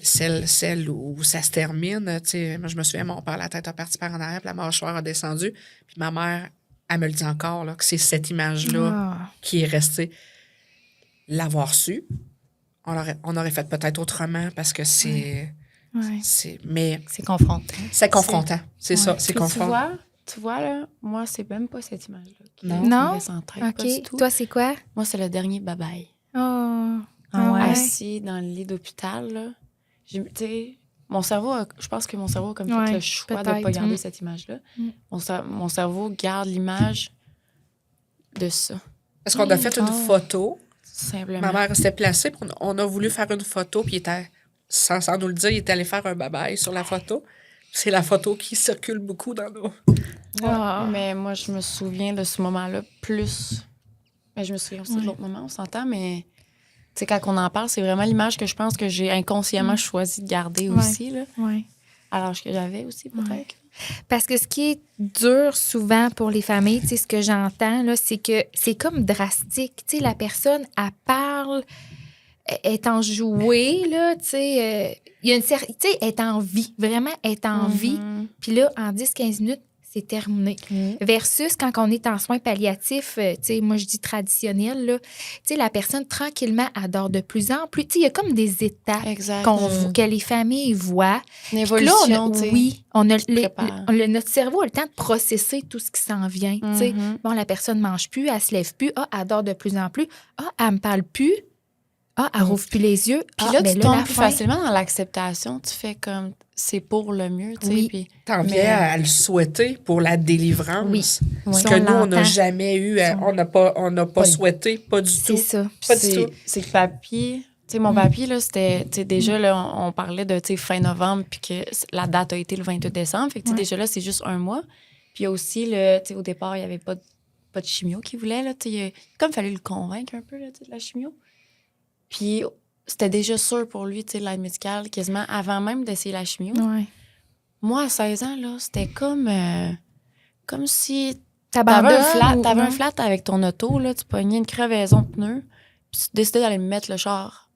celle où ça se termine, tu sais, moi, je me souviens, mon père, la tête a parti par en arrière, puis la mâchoire a descendu, puis ma mère, elle me le dit encore, là, que c'est cette image-là Ah. qui est restée. L'avoir su, on aurait fait peut-être autrement, parce que Ouais. mais C'est confrontant. c'est confrontant, c'est ça, Ouais. c'est Puis confrontant. tu vois, là, moi, c'est même pas cette image-là qui Non. me Non? reste en tête, pas du OK. tout. Toi, c'est quoi? Moi, c'est le dernier bye-bye. Oh. Ah ouais? Assis dans le lit d'hôpital, là. Tu sais, je pense que mon cerveau a comme fait Ouais, le choix de ne pas peut-être. garder cette image-là. Mm. Mon cerveau garde l'image de ça, Parce qu'on a fait une photo. simplement. Ma mère s'était placée, puis on a voulu faire une photo, puis il était, sans nous le dire, il est allé faire un bye-bye sur la photo. C'est la photo qui circule beaucoup dans nos... Ah. Mais moi, je me souviens de ce moment-là plus. Mais je me souviens aussi de l'autre moment, on s'entend, mais tu sais, quand on en parle, c'est vraiment l'image que je pense que j'ai inconsciemment choisi de garder aussi, là, Ouais. à l'âge que j'avais aussi, peut-être. Parce que ce qui est dur souvent pour les familles, tu sais, ce que j'entends, là, c'est que c'est comme drastique. Tu sais, la personne, elle parle, elle est enjouée, là, tu sais, il y a une certaine... Tu sais, elle est en vie, vraiment, elle est en vie. Puis là, en 10-15 minutes, c'est terminé. Versus quand on est en soins palliatifs, tu sais, moi, je dis traditionnel, là, tu sais, la personne, tranquillement, adore de plus en plus. Tu sais, il y a comme des étapes Exact. que les familles voient. Une Puis là, évolution, tu sais. prépare. Notre cerveau a le temps de processer tout ce qui s'en vient. Tu sais. Bon, la personne ne mange plus, elle se lève plus, elle dort de plus en plus, elle me parle plus, elle rouvre plus les yeux. Puis là, ben tu tombes la plus fin. facilement dans l'acceptation. Tu fais comme, c'est pour le mieux, tu sais. Oui. Puis T'en mais- viens à le souhaiter pour la délivrance. Oui. Ce Oui. que On nous, on n'a l'entend. jamais eu, on n'a pas souhaité, pas du C'est tout. ça. Pas du tout. C'est que papier, tu sais, mon papier, là, c'était, tu sais, déjà, là, on parlait de, tu sais, fin novembre, puis que la date a été le 22 décembre. Fait que, tu sais, déjà là, c'est juste un mois. Puis il y a aussi, tu sais, au départ, il n'y avait pas de chimio qu'il voulait, là, tu sais. Il a comme fallu le convaincre un peu, là, tu sais, de la chimio. Puis c'était déjà sûr pour lui, tu sais, l'aide médicale, quasiment avant même d'essayer la chimio. Ouais. Moi, à 16 ans, là, c'était comme si T'abandonnes t'avais ou- un flat avec ton auto, là, tu pognais une crevaison de pneus, puis tu décidais d'aller mettre le char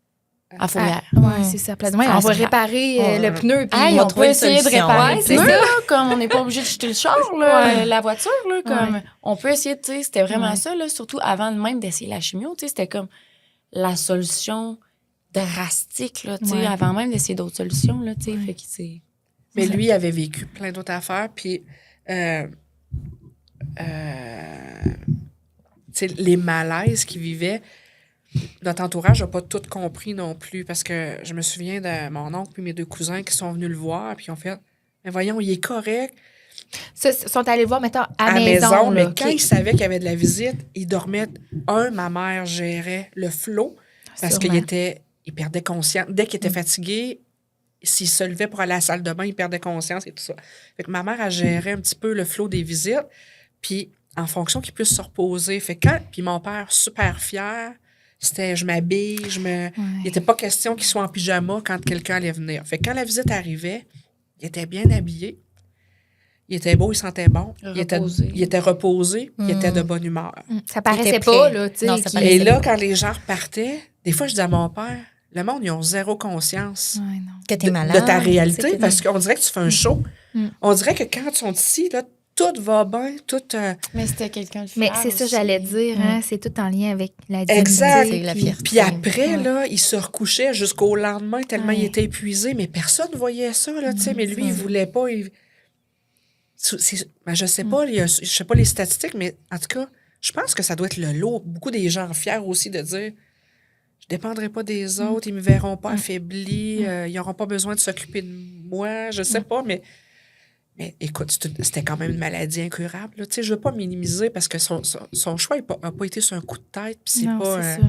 à fourrière. Ouais, c'est ça. Ouais, on va se réparer le pneu. Puis Hey, va on peut trouver une essayer de solution. réparer Ouais, le c'est pneu, ça. là, comme on n'est pas obligé de jeter le char, là, Ouais. la voiture, là, comme Ouais. on peut essayer, tu sais, c'était vraiment Ouais. ça, là, surtout avant même d'essayer la chimio, tu sais, c'était comme la solution drastique, là, tu sais, Ouais. avant même d'essayer d'autres solutions, là, tu sais, fait que c'est... Mais lui, il avait vécu plein d'autres affaires. Puis, tu sais, les malaises qu'il vivait, notre entourage n'a pas tout compris non plus. Parce que je me souviens de mon oncle et mes deux cousins qui sont venus le voir. Puis ils ont fait, mais voyons, il est correct Ça, ils sont allés le voir, mettons, à à la maison. maison. là, Mais quand OK. ils savaient qu'il y avait de la visite, ils dormaient. Ma mère gérait le flot parce Sûrement. il perdait conscience. Dès qu'il était fatigué, s'il se levait pour aller à la salle de bain, il perdait conscience et tout ça. Fait que ma mère a géré un petit peu le flot des visites, puis en fonction qu'il puisse se reposer. Fait que puis mon père, super fier, c'était je m'habille, il n'était pas question qu'il soit en pyjama quand quelqu'un allait venir. Fait que quand la visite arrivait, il était bien habillé, il était beau, il sentait bon, Reposé. il était reposé, il était de bonne humeur. Ça paraissait était pas, prêt. là, tu sais. Non, ça qu'il- paraissait Et là, quand les gens repartaient, des fois, je disais à mon père, le monde, ils ont zéro conscience Ouais, non. Que t'es malade. de ta tu réalité sais, parce qu'on dirait que tu fais un show. Mm. On dirait que quand ils sont ici, là, tout va bien, tout... Mais c'était quelqu'un de Mais fier c'est ça, aussi. j'allais dire, hein, c'est tout en lien avec la Exact. dignité. la puis- fierté. Puis après, là, il se recouchait jusqu'au lendemain tellement Ouais. il était épuisé, mais personne ne voyait ça, là, tu sais. Mais lui, il voulait pas... je sais pas, je sais pas les statistiques, mais en tout cas, je pense que ça doit être le lot. Beaucoup des gens fiers aussi de dire je dépendrai pas des autres, ils me verront pas affaibli, ils n'auront pas besoin de s'occuper de moi, je sais pas, mais écoute, c'était quand même une maladie incurable. Là. Tu sais, je veux pas minimiser parce que son choix n'a pas été sur un coup de tête, puis c'est Non, pas... c'est ça.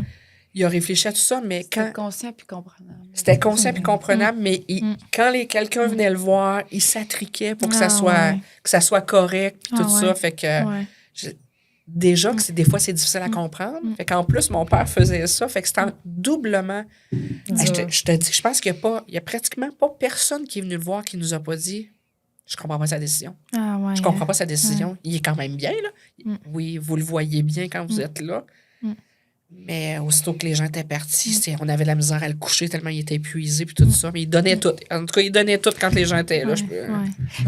il a réfléchi à tout ça, mais C'était quand... conscient puis comprenable. C'était conscient puis comprenable, mais quand quelqu'un venait le voir, il s'attriquait pour que ça soit correct, puis tout ça. Fait que déjà que des fois, c'est difficile à comprendre. Fait qu'en plus, mon père faisait ça. Fait que c'était doublement... Je te dis, je pense qu'il y a pratiquement pas personne qui est venu le voir qui nous a pas dit « Je comprends pas sa décision. Je comprends pas sa décision. Il est quand même bien, là. Oui, vous le voyez bien quand vous êtes là. Mais aussitôt que les gens étaient partis, on avait de la misère à le coucher tellement il était épuisé puis tout ça. Mais il donnait tout. En tout cas, il donnait tout quand les gens étaient là.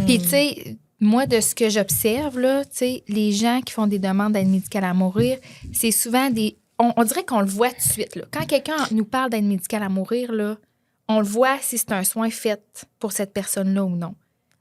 Puis, tu sais, moi, de ce que j'observe, là, tu sais, les gens qui font des demandes d'aide médicale à mourir, c'est souvent des... On dirait qu'on le voit tout de suite, là. Quand quelqu'un nous parle d'aide médicale à mourir, là, on le voit si c'est un soin fait pour cette personne-là ou non.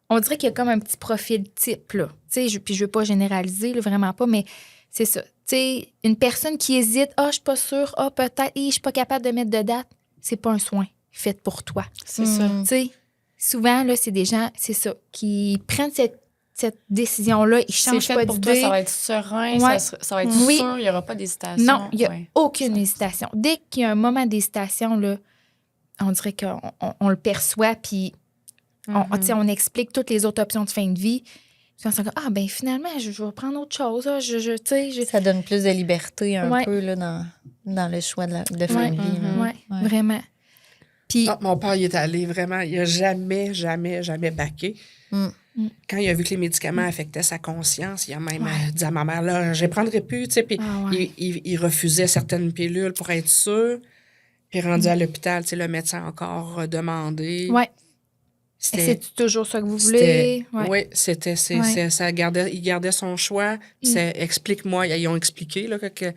On dirait qu'il y a comme un petit profil type, là. Tu sais, puis je veux pas généraliser, là, vraiment pas, mais c'est ça. Tu sais, une personne qui hésite, « Ah, je suis pas sûre. Ah, peut-être. Je suis pas capable de mettre de date. » C'est pas un soin fait pour toi. C'est ça. Tu sais, souvent, là, c'est des gens, c'est ça, qui prennent cette décision-là, ils changent pas pour toi, d'idée. ça va être serein, ça va être sûr, il n'y aura pas d'hésitation. Non, il n'y a aucune hésitation. Dès qu'il y a un moment d'hésitation, là, on dirait qu'on le perçoit, puis on explique toutes les autres options de fin de vie. Puis on se dit, ben finalement, je vais prendre autre chose. Ça donne plus de liberté un peu là, dans le choix de fin de vie. Oui, vraiment. Puis, mon père, il est allé vraiment, il n'a jamais baqué. Quand il a vu que les médicaments affectaient sa conscience, il a même dit à ma mère, là, je ne les prendrai plus, tu sais, puis il refusait certaines pilules pour être sûr. Puis rendu à l'hôpital, tu sais, le médecin a encore demandé. Oui. C'est toujours ça que vous voulez? Oui, c'était, il gardait son choix. Explique-moi, ils ont expliqué là, que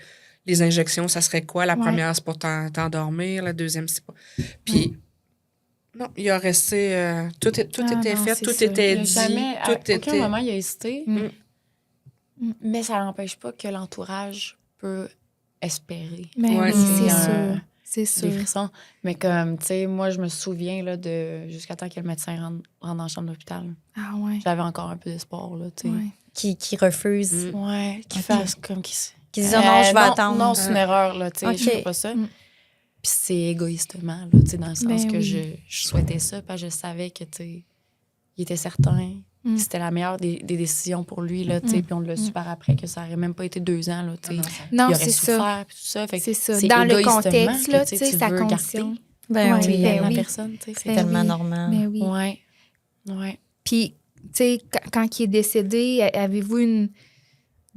les injections, ça serait quoi? La première, c'est pour t'endormir, la deuxième, c'est pas... Puis... Non, il a resté... tout était fait, tout était dit. À aucun moment, il a hésité. Mais ça n'empêche pas que l'entourage peut espérer. Mais oui, c'est sûr. Des frissons. Mais comme, tu sais, moi, je me souviens là, jusqu'à temps que le médecin rentre dans la chambre d'hôpital. Ah ouais. J'avais encore un peu d'espoir, là, tu sais. Qui refuse. Ouais, qui fasse comme... Qui disent non, je vais attendre. Non, c'est une erreur, là, tu sais, je fais pas ça. Puis c'est égoïstement, là, tu sais, dans le sens que je souhaitais ça, parce que je savais que, tu sais, il était certain que c'était la meilleure des décisions pour lui, là, tu sais, puis on l'a su par après que ça aurait même pas été 2 ans, là, tu sais. Non, il aurait c'est souffert, ça. puis tout ça. Fait que c'est ça. Dans le contexte, là, tu sais, sa condition. Ben oui, la personne, tu sais. C'est tellement normal. Ben oui. Ouais. Puis, tu sais, quand il est décédé, avez-vous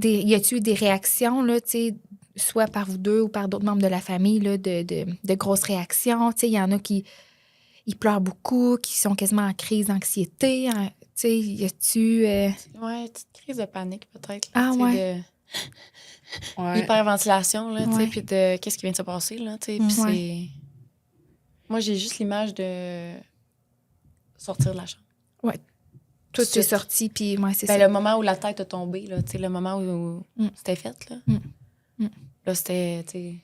y a-t-il eu des réactions, là, tu sais, soit par vous deux ou par d'autres membres de la famille, là, de grosses réactions? Tu sais, il y en a qui ils pleurent beaucoup, qui sont quasiment en crise d'anxiété. Tu sais, y a-tu... Ouais, petite crise de panique, peut-être. Là, Hyperventilation, là, tu sais, puis de qu'est-ce qui vient de se passer, là, tu sais. Puis c'est... Moi, j'ai juste l'image de sortir de la chambre. Ouais. Tout est sorti, puis c'est ça. ça. Le moment où la tête a tombé, là, tu sais, le moment où c'était fait, là. Là, c'était, tu sais,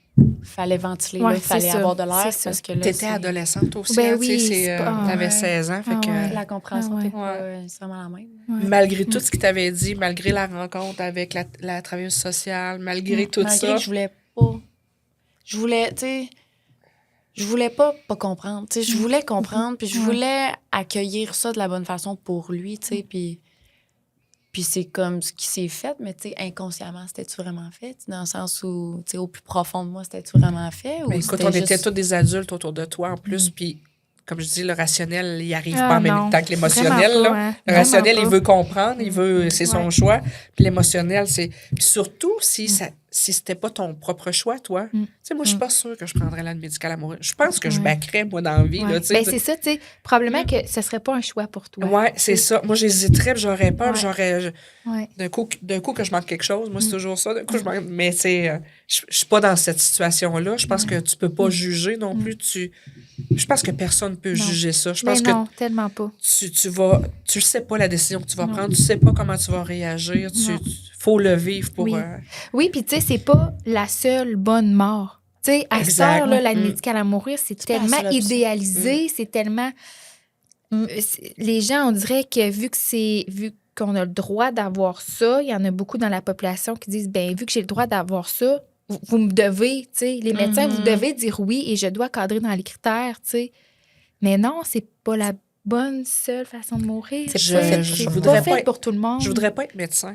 fallait ventiler, il fallait avoir de l'air. Parce que là, t'étais adolescente aussi, ben t'avais 16 ans, fait que... La compréhension n'était pas nécessairement la même. Malgré tout ce qu'il t'avait dit, malgré la rencontre avec la travailleuse sociale, malgré tout ça... Malgré que je voulais pas... Je voulais pas comprendre, tu sais. Je voulais comprendre, puis je voulais accueillir ça de la bonne façon pour lui, tu sais, Puis c'est comme ce qui s'est fait, mais tu sais, inconsciemment, c'était-tu vraiment fait? Dans le sens où, tu sais, au plus profond de moi, c'était-tu vraiment fait? Ou écoute, on était tous des adultes autour de toi en plus, puis comme je dis, le rationnel, il arrive pas en même temps que l'émotionnel. Là. Le rationnel, il veut comprendre, il veut, c'est son choix. Puis l'émotionnel, c'est... Puis surtout, si c'était pas ton propre choix, toi, tu sais, moi, je suis pas sûre que je prendrais l'aide médicale à mourir. Je pense que je backerais, moi, dans la vie. Là, ben, c'est ça, tu sais. Probablement que ce serait pas un choix pour toi. Oui, c'est ça. Moi, j'hésiterais, puis j'aurais peur, j'aurais... D'un coup que je manque quelque chose, moi, c'est toujours ça. D'un coup, je manque... Mais, tu sais, je suis pas dans cette situation-là. Je pense que tu peux pas juger non plus. Je pense que personne peut juger ça. Je pense non, que tellement pas. Tu sais pas la décision que tu vas prendre, tu sais pas comment tu vas réagir, faut le vivre pour... Oui, puis tu sais, c'est pas la seule bonne mort. Tu sais, à cette heure, là, l'aide médicale à mourir, c'est tellement idéalisé, c'est tellement... Les gens, on dirait que vu qu'on a le droit d'avoir ça, il y en a beaucoup dans la population qui disent, ben vu que j'ai le droit d'avoir ça, vous me devez, tu sais, les médecins, Mhm. vous devez dire oui et je dois cadrer dans les critères, tu sais. Mais non, c'est pas la bonne seule façon de mourir. C'est Je- pas fait je pour tout le voudrais monde. pas fait pas- pour tout le monde. Je voudrais pas être médecin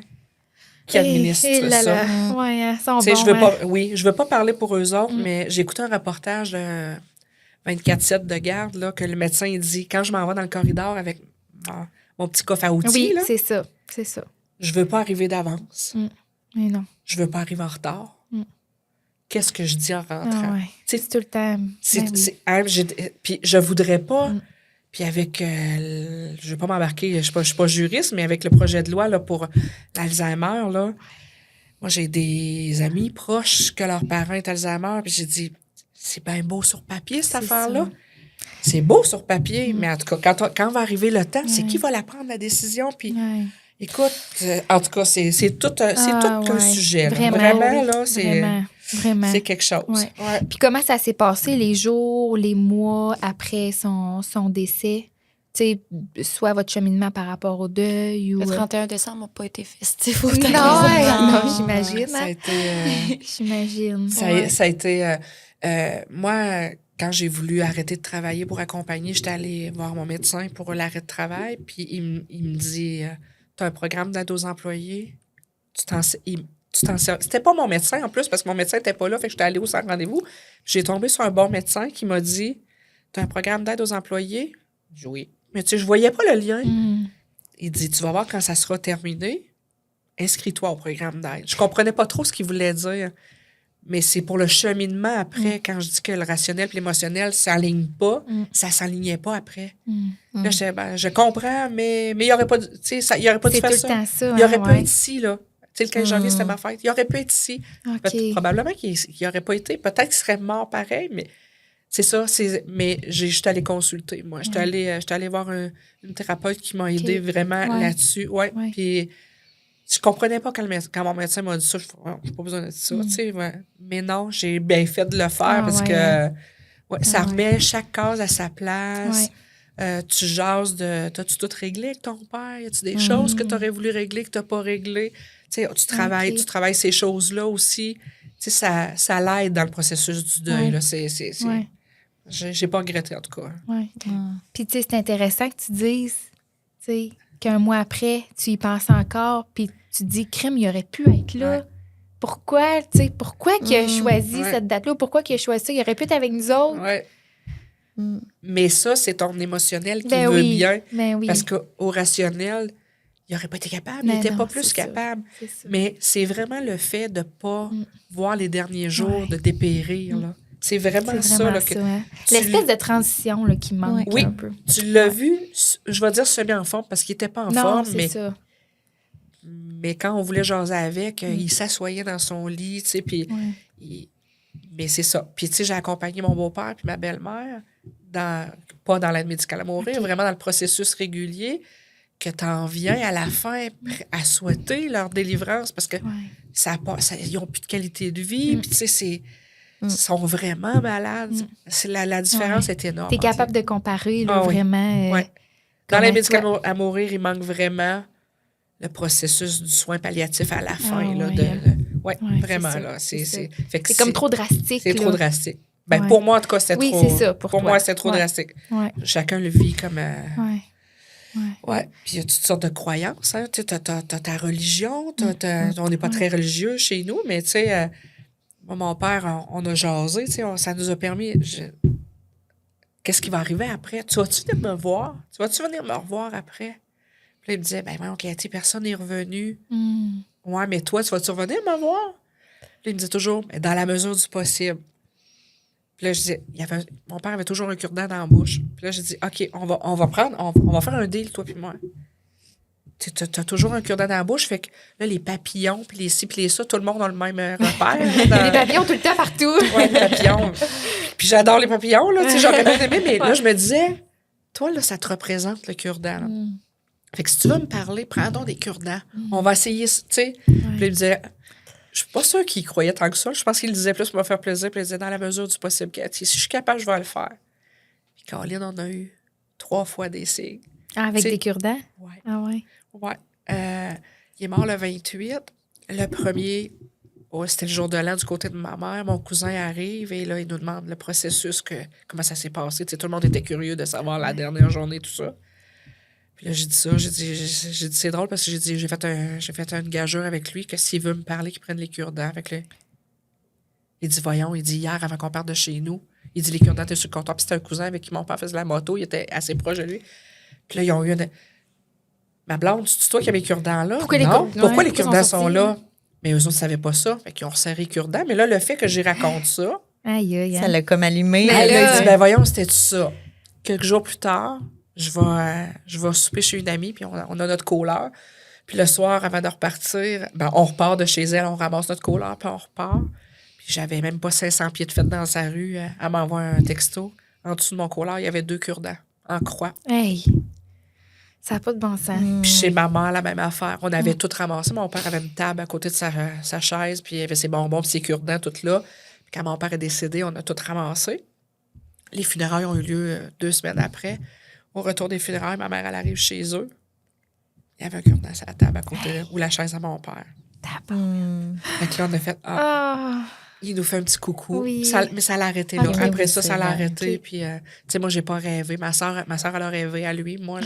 qui administre là ça. là. Mm. Ouais, hein, sont Tu sais, bons, je veux hein. pas, oui, je veux pas parler pour eux autres, Mm. mais j'ai écouté un reportage de 24/7 de garde, là, que le médecin il dit, quand je m'en vais dans le corridor avec mon petit coffre à outils, Oui, là, c'est ça. C'est ça. je veux pas arriver d'avance. Mais non. Je veux pas arriver en retard. Mm. Qu'est-ce que je dis en rentrant? Ah ouais. Tu sais, C'est tout le temps. C'est- Ben oui. c'est- hein, puis je voudrais pas, Mm. puis avec, je vais pas m'embarquer, je suis pas juriste, mais avec le projet de loi là, pour l'Alzheimer, là, moi, j'ai des amis proches que leurs parents est Alzheimer, puis j'ai dit, c'est bien beau sur papier, cette C'est affaire-là. ça. C'est beau sur papier, mais en tout cas, quand va arriver le temps, c'est Ouais. qui va la prendre, la décision, puis Ouais. écoute, en tout cas, c'est tout, Ah, tout un ouais. sujet. Là. Vraiment, Vraiment, oui. là, Vraiment. c'est quelque chose. Ouais. Ouais. Puis comment ça s'est passé les jours, les mois après son décès? Tu sais, soit votre cheminement par rapport au deuil ou... Le 31 décembre n'a pas été festif Non, autant. non, j'imagine. Ça a hein. été... J'imagine. Ça, Ouais. ça a été... moi, quand j'ai voulu arrêter de travailler pour accompagner, j'étais allée voir mon médecin pour l'arrêt de travail, puis il me dit, tu as un programme d'aide aux employés, tu t'en sers. C'était pas mon médecin en plus, parce que mon médecin n'était pas là, fait que j'étais allée au centre rendez-vous. J'ai tombé sur un bon médecin qui m'a dit, tu as un programme d'aide aux employés? J'ai dit oui. Mais tu sais, je voyais pas le lien. Mm. Il dit, tu vas voir quand ça sera terminé, inscris-toi au programme d'aide. Je comprenais pas trop ce qu'il voulait dire, mais c'est pour le cheminement après, quand je dis que le rationnel et l'émotionnel ne s'alignent pas, ça s'alignait pas après. Mm. Là, je comprends, mais il n'y aurait pas, tu sais, il y aurait pas dû C'est tout faire le ça. temps ça. Il aurait hein, pu ouais. être ici, là. Tu sais, le 15 janvier, c'était ma fête. Il aurait pu être ici. OK. Probablement qu'il n'aurait pas été. Peut-être qu'il serait mort pareil, mais c'est ça. Mais je suis allée consulter, moi. Je suis allée voir une thérapeute qui m'a aidée vraiment Ouais. là-dessus. Ouais. Ouais. Puis je comprenais pas quand mon médecin m'a dit ça. Je n'ai pas besoin de ça. Tu sais, ouais. Mais non, j'ai bien fait de le faire parce ouais, que hein. ça ouais. remet chaque case à sa place. Ouais. Tu jases de... T'as-tu tout réglé avec ton père? Y a-tu des choses que tu aurais voulu régler que tu n'as pas réglées? Tu sais, tu travailles ces choses-là aussi. Tu sais, ça l'aide dans le processus du deuil. Ouais. Là. Ouais. J'ai pas regretté, en tout cas. Ouais. Puis, tu sais, c'est intéressant que tu dises, tu sais, qu'un mois après, tu y penses encore, puis tu te dis, crime, il aurait pu être là. Ouais. Pourquoi, tu sais, pourquoi qu'il a choisi Ouais. cette date-là? Pourquoi qu'il a choisi ça? Il aurait pu être avec nous autres. Ouais. Mm. Mais ça, c'est ton émotionnel qui Ben veut oui. bien. Ben oui. Parce qu'au rationnel, il n'aurait pas été capable. Il Ben n'était non, pas plus c'est ça. capable. C'est ça. Mais c'est vraiment le fait de ne pas voir les derniers jours, Ouais. de dépérir. Là. C'est vraiment C'est ça. vraiment Là, ça, que hein. tu- L'espèce de transition là, qui manque Oui. un peu. Tu l'as vu, je vais dire semi en forme parce qu'il n'était pas en Non, forme, c'est ça. mais quand on voulait jaser avec, il s'assoyait dans son lit, tu sais, puis... Ouais. Mais c'est ça. Puis, tu sais, j'ai accompagné mon beau-père puis ma belle-mère, pas dans l'aide médicale à mourir, vraiment dans le processus régulier, que tu en viens à la fin à souhaiter leur délivrance parce que ils n'ont plus de qualité de vie, puis tu sais, ils sont vraiment malades. La différence est énorme. Tu es capable de comparer, là, Ah oui. vraiment. Ouais. Dans comment l'aide médicale toi- à mourir, il manque vraiment le processus du soin palliatif à la fin. Là, ouais. Ouais, vraiment. c'est ça, Là, c'est ça. fait que C'est comme trop drastique. C'est là. trop drastique. Ben, Ouais. pour moi, en tout cas, c'était Oui, trop. c'est ça, pour toi. moi, c'était trop Ouais. drastique. Ouais. Chacun le vit comme. Ouais. Ouais. Puis il y a toutes sortes de croyances. Hein. Tu as ta religion. On n'est pas très religieux chez nous, mais tu sais, moi, mon père, on a jasé. Tu sais, ça nous a permis. Qu'est-ce qui va arriver après? Tu vas-tu venir me voir? Tu vas-tu venir me revoir après? Puis là, il me disait, ben, voyons, Cathy, personne n'est revenu. Ouais, mais toi, tu vas-tu revenir me voir? Puis il me disait toujours, mais dans la mesure du possible. Puis là, je disais, mon père avait toujours un cure-dent dans la bouche. Puis là, j'ai dit, OK, on va faire un deal, toi puis moi. Tu as toujours un cure-dent dans la bouche, fait que là, les papillons, puis les ci, puis les ça, tout le monde a le même repère. Les papillons tout le temps partout. Ouais, les papillons. Puis j'adore les papillons, là, tu sais, j'aurais bien aimé, mais là, je me disais, toi, là, ça te représente le cure-dent, là. Fait que si tu veux me parler, prends donc des cure-dents. On va essayer, tu sais. Puis là, il me disait, je suis pas sûre qu'il croyait tant que ça. Je pense qu'il le disait plus pour me faire plaisir. Puis il disait, dans la mesure du possible, Cathy, si je suis capable, je vais le faire. Puis Caroline, on a eu 3 fois des signes. Ah, avec T'sais, des cure-dents? Ouais. Ah ouais. Ouais. Il est mort le 28. Le premier, Ouais, c'était le jour de l'an du côté de ma mère. Mon cousin arrive et là, il nous demande le processus, comment ça s'est passé. Tu sais, tout le monde était curieux de savoir la dernière journée, tout ça. Puis là, j'ai dit ça. J'ai dit c'est drôle parce que j'ai fait une gageure avec lui que s'il veut me parler, qu'il prenne les cure-dents avec lui. Il dit, voyons, il dit hier, avant qu'on parte de chez nous, il dit, les cure-dents étaient sur le comptoir. Puis c'était un cousin avec qui mon père faisait la moto. Il était assez proche de lui. Puis là, ils ont eu ma blonde, c'est toi qui avais les cure-dents là? Pourquoi Pourquoi les ils sont cure-dents sont sortis? là? Mais eux autres ne savaient pas ça. Fait qu'ils ont resserré les cure-dents. Mais là, le fait que j'y raconte ça, Aïe, aïe, Ça l'a comme allumé. Mais elle là, a dit, ben voyons, c'était ça. Quelques jours plus tard, je vais souper chez une amie, puis on a notre couleur. Puis le soir, avant de repartir, ben, on repart de chez elle, on ramasse notre couleur, puis on repart. Puis j'avais même pas 500 pieds de fête dans sa rue. Elle m'envoie un texto. En dessous de mon couleur, il y avait 2 cure-dents en croix. Hey. Ça n'a pas de bon sens. Puis chez ma mère, la même affaire. On avait tout ramassé. Mon père avait une table à côté de sa chaise, puis il y avait ses bonbons, puis ses cure-dents, tout là. Puis quand mon père est décédé, on a tout ramassé. Les funérailles ont eu lieu 2 semaines après. Au retour des funérailles, ma mère, elle arrive chez eux. Il y avait un cure-dent sur la table à côté, ou la chaise à mon père. Fait que là, on a fait, il nous fait un petit coucou. Oui. Mais ça l'a arrêté, là. Ok. Après ça, ça l'a Ouais, arrêté. ok. Puis, tu sais, moi, j'ai pas rêvé. Ma soeur, elle a rêvé à lui. Moi,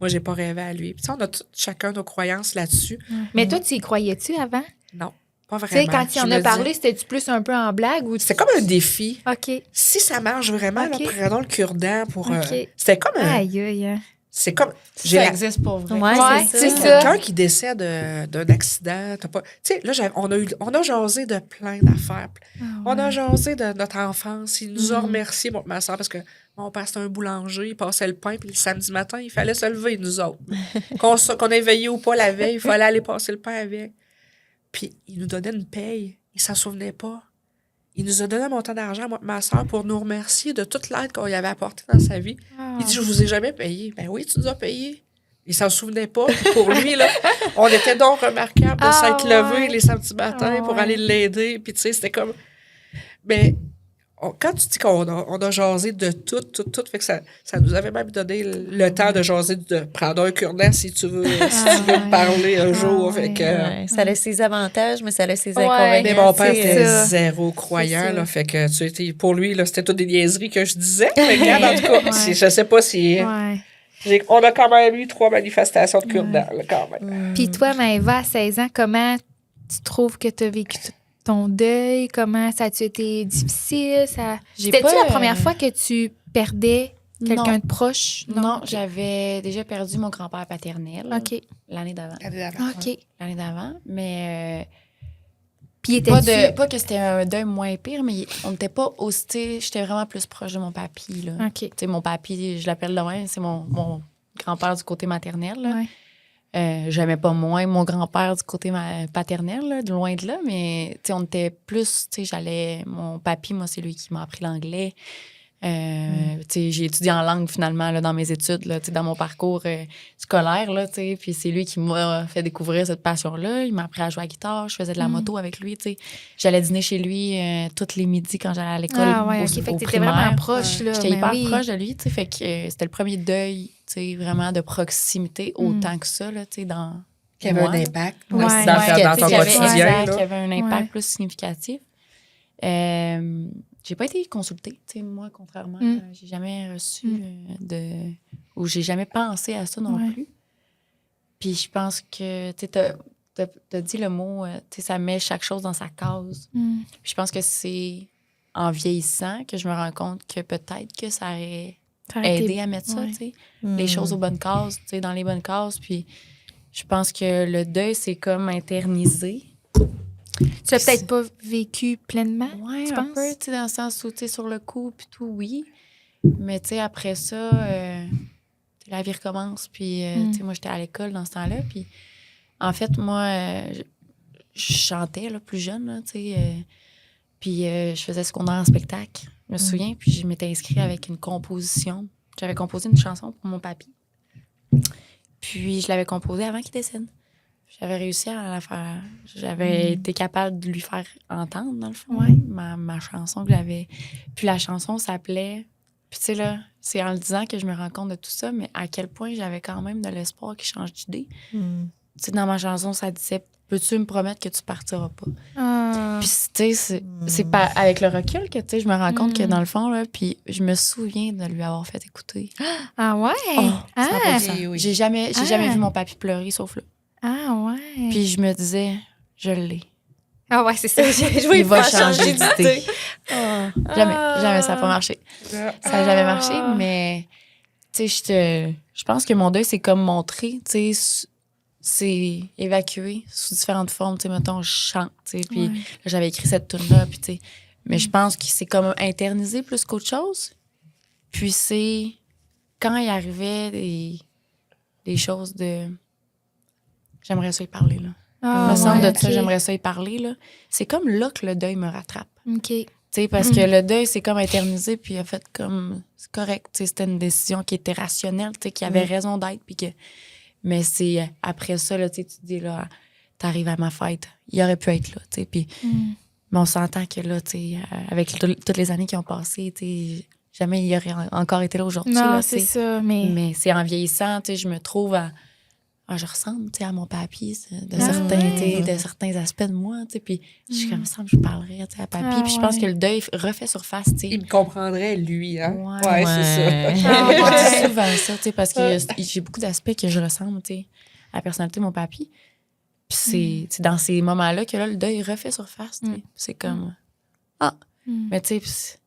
j'ai pas rêvé à lui. Puis, tu sais, on a chacun nos croyances là-dessus. Mais toi, tu y croyais-tu avant? Non, pas Tu vraiment. sais, quand il Je en me a dis- parlé, c'était-tu plus un peu en blague ou C'était comme un défi. OK. Si ça marche vraiment, Ok. là, prenons le cure-dent pour... Ok. c'était comme un... Aïe, aïe, aïe. C'est comme... Ça existe pour vrai. Ouais, Ouais, c'est c'est ça. ça. Quelqu'un qui décède d'un accident, t'as pas... Tu sais, là, on a jasé de plein d'affaires. On a jasé de notre enfance. Il nous a remercié, ma soeur, parce que mon père, c'était un boulanger. Il passait le pain, puis le samedi matin, il fallait se lever, nous autres. Qu'on ait veillé ou pas la veille, il fallait aller passer le pain avec. Puis il nous donnait une paye. Il s'en souvenait pas. Il nous a donné un montant d'argent, moi et ma soeur, pour nous remercier de toute l'aide qu'on lui avait apportée dans sa vie. Il dit, je vous ai jamais payé. Ben oui, tu nous as payé. Il s'en souvenait pas. Puis pour lui, là, on était donc remarquable de s'être levé les samedis matins pour aller l'aider. Puis tu sais, c'était comme... Mais quand tu dis qu'on a jasé de tout, fait que ça nous avait même donné le temps de jaser, de prendre un cure-dent si tu veux me parler un jour. Fait que, Ouais, ça a ses avantages, mais ça a ses Ouais. inconvénients. mais mon père tu sais, était ça. zéro croyant, C'est ça. là, fait que tu sais, pour lui, là, c'était toutes des niaiseries que je disais. Mais regarde, en tout cas, Ouais. je sais pas si... Ouais. On a quand même eu 3 manifestations de cure-dents, là, quand même. Puis toi, Maëva, à 16 ans, comment tu trouves que tu as vécu ton deuil? Comment ça a-tu été difficile? J'ai C'était-tu pas, la première fois que tu perdais quelqu'un Non. de proche? Non, j'avais déjà perdu mon grand-père paternel OK. l'année d'avant. OK. L'année d'avant, mais Puis il pas, était pas que c'était un deuil moins pire, mais on n'était pas aussi... tu sais, j'étais vraiment plus proche de mon papy, là. OK. Tu sais, mon papy, je l'appelle de même, c'est mon grand-père du côté maternel, là. Ouais. J'aimais pas moins mon grand-père du côté paternel, là, de loin de là, mais tu sais, on était plus, tu sais, mon papy, moi, c'est lui qui m'a appris l'anglais. Tu sais, j'ai étudié en langue, finalement, là, dans mes études, là, tu sais, dans mon parcours scolaire, là, tu sais, puis c'est lui qui m'a fait découvrir cette passion-là. Il m'a appris à jouer à la guitare, je faisais de la moto avec lui, tu sais. J'allais dîner chez lui tous les midis quand j'allais à l'école Ah ouais, au OK. Fait que au t'étais primaire. vraiment proche, là. J'étais Ben hyper oui. proche de lui, tu sais, fait que c'était le premier deuil, tu sais, vraiment de proximité autant que ça, là, tu sais, dans Qui avait moi. un impact Ouais. dans Ouais, ton tu sais, quotidien. exact, là. qui avait un impact Ouais. plus significatif. J'ai pas été consultée, tu sais, moi, contrairement, j'ai jamais reçu ou j'ai jamais pensé à ça non Ouais. plus. Puis je pense que, tu sais, t'as dit le mot, tu sais, ça met chaque chose dans sa case. Puis je pense que c'est en vieillissant que je me rends compte que peut-être que ça aurait Ça aurait été- aidé à mettre ça, ouais. tu sais, les choses aux bonnes cases, tu sais, dans les bonnes cases. Puis je pense que le deuil, c'est comme internisé. Tu l'as peut-être pas vécu pleinement, Ouais, tu un penses? peu, tu sais, dans le sens où, tu sais, sur le coup, puis tout, oui. Mais, tu sais, après ça, la vie recommence. Puis, tu sais, moi, j'étais à l'école dans ce temps-là. Puis, en fait, moi, je chantais, là, plus jeune, là, tu sais. Puis, je faisais secondaire en spectacle, je me souviens. Puis, je m'étais inscrite avec une composition. J'avais composé une chanson pour mon papy. Puis, je l'avais composée avant qu'il décède. J'avais réussi à la faire. J'avais été capable de lui faire entendre, dans le fond, ma chanson que j'avais. Puis la chanson s'appelait. Puis tu sais, là, c'est en le disant que je me rends compte de tout ça, mais à quel point j'avais quand même de l'espoir qu'il change d'idée. Tu sais, dans ma chanson, ça disait: peux-tu me promettre que tu partiras pas? Puis, tu sais, c'est pas avec le recul que, tu sais, je me rends compte que dans le fond, là, puis je me souviens de lui avoir fait écouter. Ah ouais? Oh, ah, 100%. oui. J'ai jamais vu mon papy pleurer, sauf là. ah ouais. Puis je me disais, je l'ai. Ah ouais, c'est ça. Il va changer d'idée. Jamais, ça n'a pas marché. Ça n'a jamais marché, mais tu sais, je pense que mon deuil, c'est comme montrer, tu sais, c'est évacué sous différentes formes. Tu sais, mettons, je chante, tu sais, puis là, j'avais écrit cette tune-là, puis tu sais, mais je pense que c'est comme internalisé plus qu'autre chose. Puis c'est quand il arrivait des choses de... J'aimerais ça y parler, là. Ah, me semble de ouais, ça, ok. j'aimerais ça y parler, là. C'est comme là que le deuil me rattrape. OK. Tu sais, parce que le deuil, c'est comme internalisé, puis il a fait comme... C'est correct, tu sais, c'était une décision qui était rationnelle, tu sais, qui avait raison d'être, puis que... Mais c'est après ça, là, tu sais, tu te dis, là, t'arrives à ma fête, il aurait pu être là, tu sais, puis... Mais on s'entend que là, tu sais, avec toutes les années qui ont passé, tu sais, jamais il aurait encore été là aujourd'hui, Non, là, c'est tu sais. ça, mais... Mais c'est en vieillissant, tu sais, je me trouve à... je ressemble, tu sais, à mon papy de certains aspects de moi, tu sais, puis je suis comme ça, je parlerais, tu sais, à papy, puis je pense que le deuil refait surface, tu sais. Il me comprendrait, lui, hein? Ouais. C'est ça. Je dis souvent ça, tu sais, parce que j'ai beaucoup d'aspects que je ressemble, tu sais, à la personnalité de mon papy. Puis c'est dans ces moments-là que là, le deuil refait surface, tu sais. C'est comme... Mais tu sais...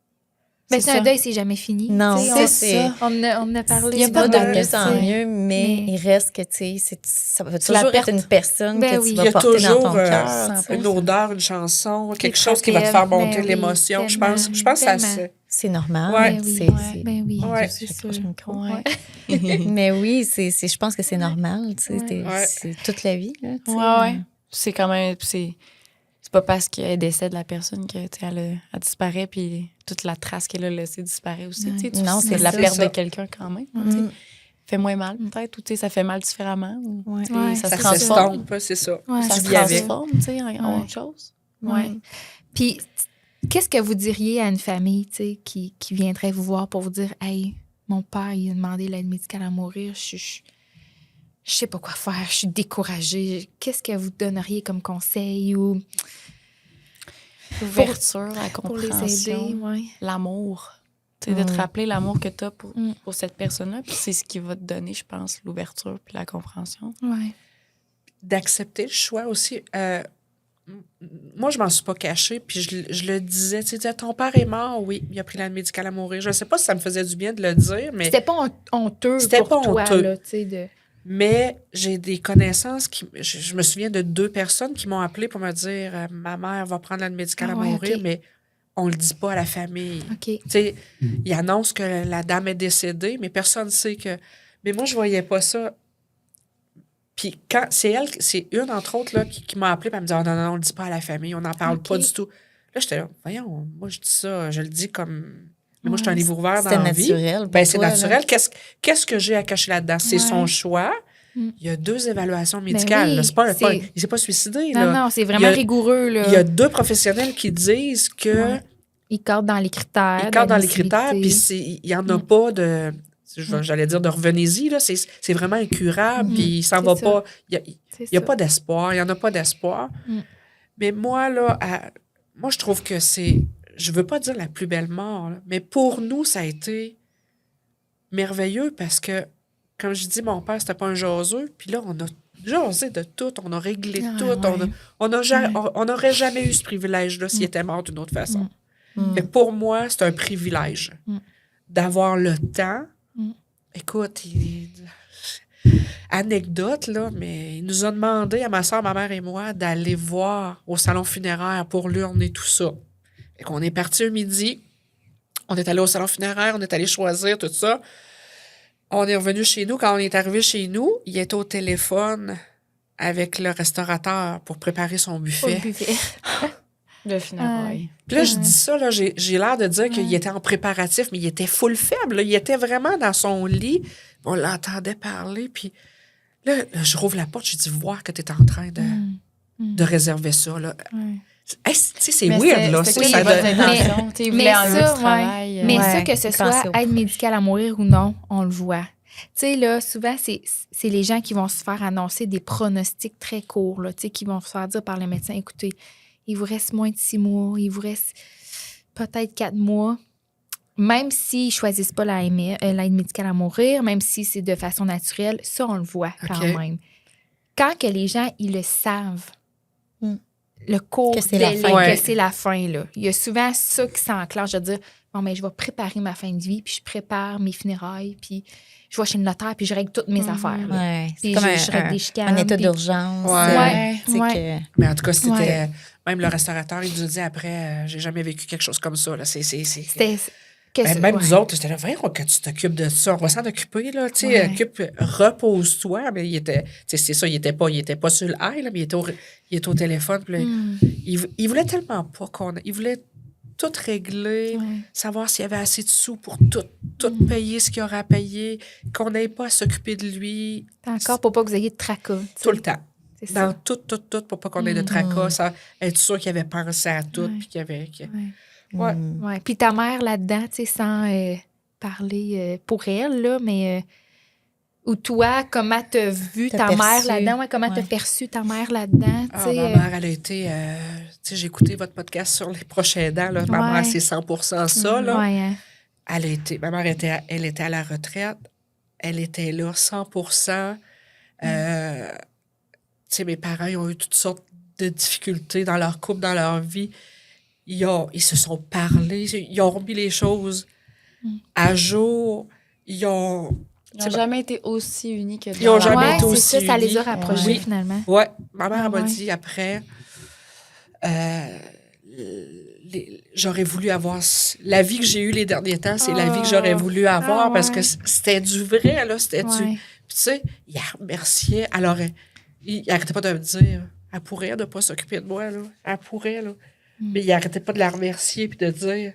Ben, c'est un deuil, c'est jamais fini. Non, Tu sais, c'est ça. On en a parlé. Il y a pas de mal, mieux en tu sais. mieux, mais il reste que, tu sais, ça va toujours perte. être une personne Ben que oui. tu Il y vas a porter dans toujours ton cœur. une odeur, une chanson, quelque Qui chose qui va te rappelle, faire monter ben oui, l'émotion. Je pense que ça, tellement. c'est... C'est normal. Ouais. Ben oui, C'est- ben oui, Ouais. c'est sûr. J'approche le micro. Ouais. Mais oui, je pense que c'est normal. Tu sais, Ouais. c'est toute la vie. Là, tu sais. Ouais. C'est quand même... C'est pas parce qu'elle décède la personne que, tu sais, elle disparaît, puis toute la trace qu'elle a laissée disparaît aussi. Tu sais, Non, c'est c'est la ça. perte C'est ça. de quelqu'un quand même. Tu sais. Fait moins mal, peut-être, ou tu sais, ça fait mal différemment. Ou, Ouais. tu sais, Ouais, ça Ça se transforme. s'estompe, c'est ça. Ouais, Ça c'est se vis avec. transforme, tu sais, en autre chose. Ouais. Puis, qu'est-ce que vous diriez à une famille, tu sais, qui viendrait vous voir pour vous dire, hey, mon père, il a demandé l'aide médicale à mourir, je sais pas quoi faire, je suis découragée. Qu'est-ce que vous donneriez comme conseil ou L'ouverture, la pour les aider? compréhension, Ouais. l'amour. Tu sais, de te rappeler l'amour que tu as pour Mm. cette personne-là. Puis c'est ce qui va te donner, je pense, l'ouverture puis la compréhension. Ouais. D'accepter le choix aussi. Moi, je m'en suis pas cachée, puis je le disais. Tu sais, ton père est mort, oui, il a pris l'aide médicale à mourir. Je sais pas si ça me faisait du bien de le dire, mais... C'était pas honteux C'était pour pas toi, honteux. là, tu sais, de... Mais j'ai des connaissances qui... Je me souviens de 2 personnes qui m'ont appelé pour me dire ma mère va prendre l'aide médicale Ah à ouais, mourir, ok. mais on le dit pas à la famille. OK. Tu sais, il annonce que la dame est décédée, mais personne ne sait que... Mais moi, je voyais pas ça. Puis quand c'est une, entre autres, là, qui m'a appelé, puis elle me dit non, non, on le dit pas à la famille, on n'en parle Ok. pas du tout. Là, j'étais là, voyons, moi, je dis ça, je le dis comme... Mais moi, je suis un livre ouvert dans C'était la vie. naturel. pour Ben, c'est toi, là. naturel. Qu'est-ce que j'ai à cacher là-dedans? C'est son choix. Il y a 2 évaluations médicales. oui, là. Il s'est pas suicidé. Non, Là. non, c'est Il y vraiment a- rigoureux, là. Il y a 2 professionnels qui disent que Ouais. Ils cadrent dans les critères. ils cadrent dans les critères, d'admissibilité. puis il n'y en a pas de... J'allais dire de revenez-y, là. C'est vraiment incurable, puis il s'en C'est va ça. pas... Il C'est n'y a ça. pas d'espoir, il n'y en a pas d'espoir. Mm. Mais moi, là, moi, je trouve que c'est... Je veux pas dire la plus belle mort, là, mais pour nous, ça a été merveilleux parce que, comme je dis, mon père, c'était pas un jaseux. Puis là, on a jasé de tout, on a réglé Ah, tout. ouais. On n'aurait jamais eu ce privilège-là s'il était mort d'une autre façon. Mm. Fait que pour moi, c'est un privilège d'avoir le temps. Écoute, anecdote, là, mais il nous a demandé, à ma soeur, ma mère et moi, d'aller voir au salon funéraire pour l'urne et tout ça. Fait qu'on est parti un midi, on est allé au salon funéraire, on est allé choisir tout ça. On est revenu chez nous. Quand on est arrivé chez nous, il était au téléphone avec le restaurateur pour préparer son Au buffet. buffet. Le funérail. Puis là, je dis ça, là, j'ai l'air de dire qu'il était en préparatif, mais il était full faible. Là. Il était vraiment dans son lit. On l'entendait parler. Puis là, je rouvre la porte, je dis voir que tu es en train de réserver ça. Là. Hey, tu sais, c'est weird, là. C'était Ça, votre ça de- intention. Tu sais, il voulait enlever du travail. Mais Ouais, ça, que ce il soit pensait au- aide médicale à mourir ou non, on le voit. Tu sais, là, souvent, c'est les gens qui vont se faire annoncer des pronostics très courts, là, tu sais, qui vont se faire dire par le médecin, écoutez, il vous reste moins de 6 mois, il vous reste peut-être 4 mois. Même s'ils ne choisissent pas l'aide médicale à mourir, même si c'est de façon naturelle, ça, on le voit quand même. Quand que les gens, ils le savent, le cours que c'est la fin. que c'est la fin, là. Il y a souvent ça qui s'enclenche de dire, bon, mais je vais préparer ma fin de vie, puis je prépare mes funérailles, puis je vais chez le notaire, puis je règle toutes mes affaires. Là. Ouais, Puis c'est comme je règle des chicanes. un état puis- d'urgence. Ouais. Tu sais Ouais. Mais en tout cas, c'était... Ouais. Même le restaurateur, il nous a dit après, j'ai jamais vécu quelque chose comme ça. Là. C'était... que Ben, c'est- même ouais. nous autres, c'était là, vraiment que tu t'occupes de ça. On va s'en occuper, là. Tu sais, Ouais. repose-toi. Mais il était, tu sais, c'est ça, il était pas sur le high, là, mais il était au téléphone. Puis là, il voulait tellement pas il voulait tout régler, Ouais. savoir s'il y avait assez de sous pour tout payer ce qu'il aurait à payer, qu'on n'ait pas à s'occuper de lui Encore pour pas que vous ayez de tracas. tu sais. tout le temps. C'est Dans ça. tout, pour pas qu'on ait de tracas, sans être sûr qu'il avait pensé à tout, Ouais. puis qu'il y avait... Ouais. Ouais. Ouais. Puis ta mère là-dedans, tu sais, sans parler pour elle, là, mais... ou toi, comment t'as vu T'as ta perçu. mère là-dedans? Ouais, comment t'as Ouais. perçu ta mère là-dedans? tu Ah, sais, ma mère, elle a été... tu sais, j'ai écouté votre podcast sur les prochains dents. Là. Ma Ouais. mère, c'est 100% ça. Là. ouais, hein. Ma mère, elle était à la retraite. Elle était là 100%. Tu sais, mes parents, ils ont eu toutes sortes de difficultés dans leur couple, dans leur vie. Ils se sont parlé. Ils ont remis les choses à jour. Ils n'ont jamais été aussi unis que Ils ont dans la jamais Ouais, été c'est aussi ça, ça les a unis. rapprochés Oui. finalement. Ouais, ma mère Ah, elle m'a ouais. dit après, j'aurais voulu avoir la vie que j'ai eue les derniers temps, c'est la vie que j'aurais voulu avoir Ah, parce que ouais. c'était du vrai, là, c'était Ouais. du... Puis tu sais, il a remercié, alors il arrêtait pas de me dire, elle pourrait ne pas s'occuper de moi, là, elle pourrait, là. Mais il arrêtait pas de la remercier puis de dire,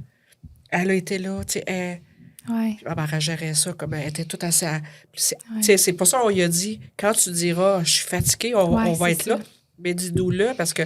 elle a été là, tu sais, Ouais. ma mère, elle gérait ça comme elle était tout assez... Tu sais, c'est pour ça qu'on lui a dit, quand tu diras, je suis fatiguée, on Ouais, va c'est être ça. là, mais dis-nous-le, parce que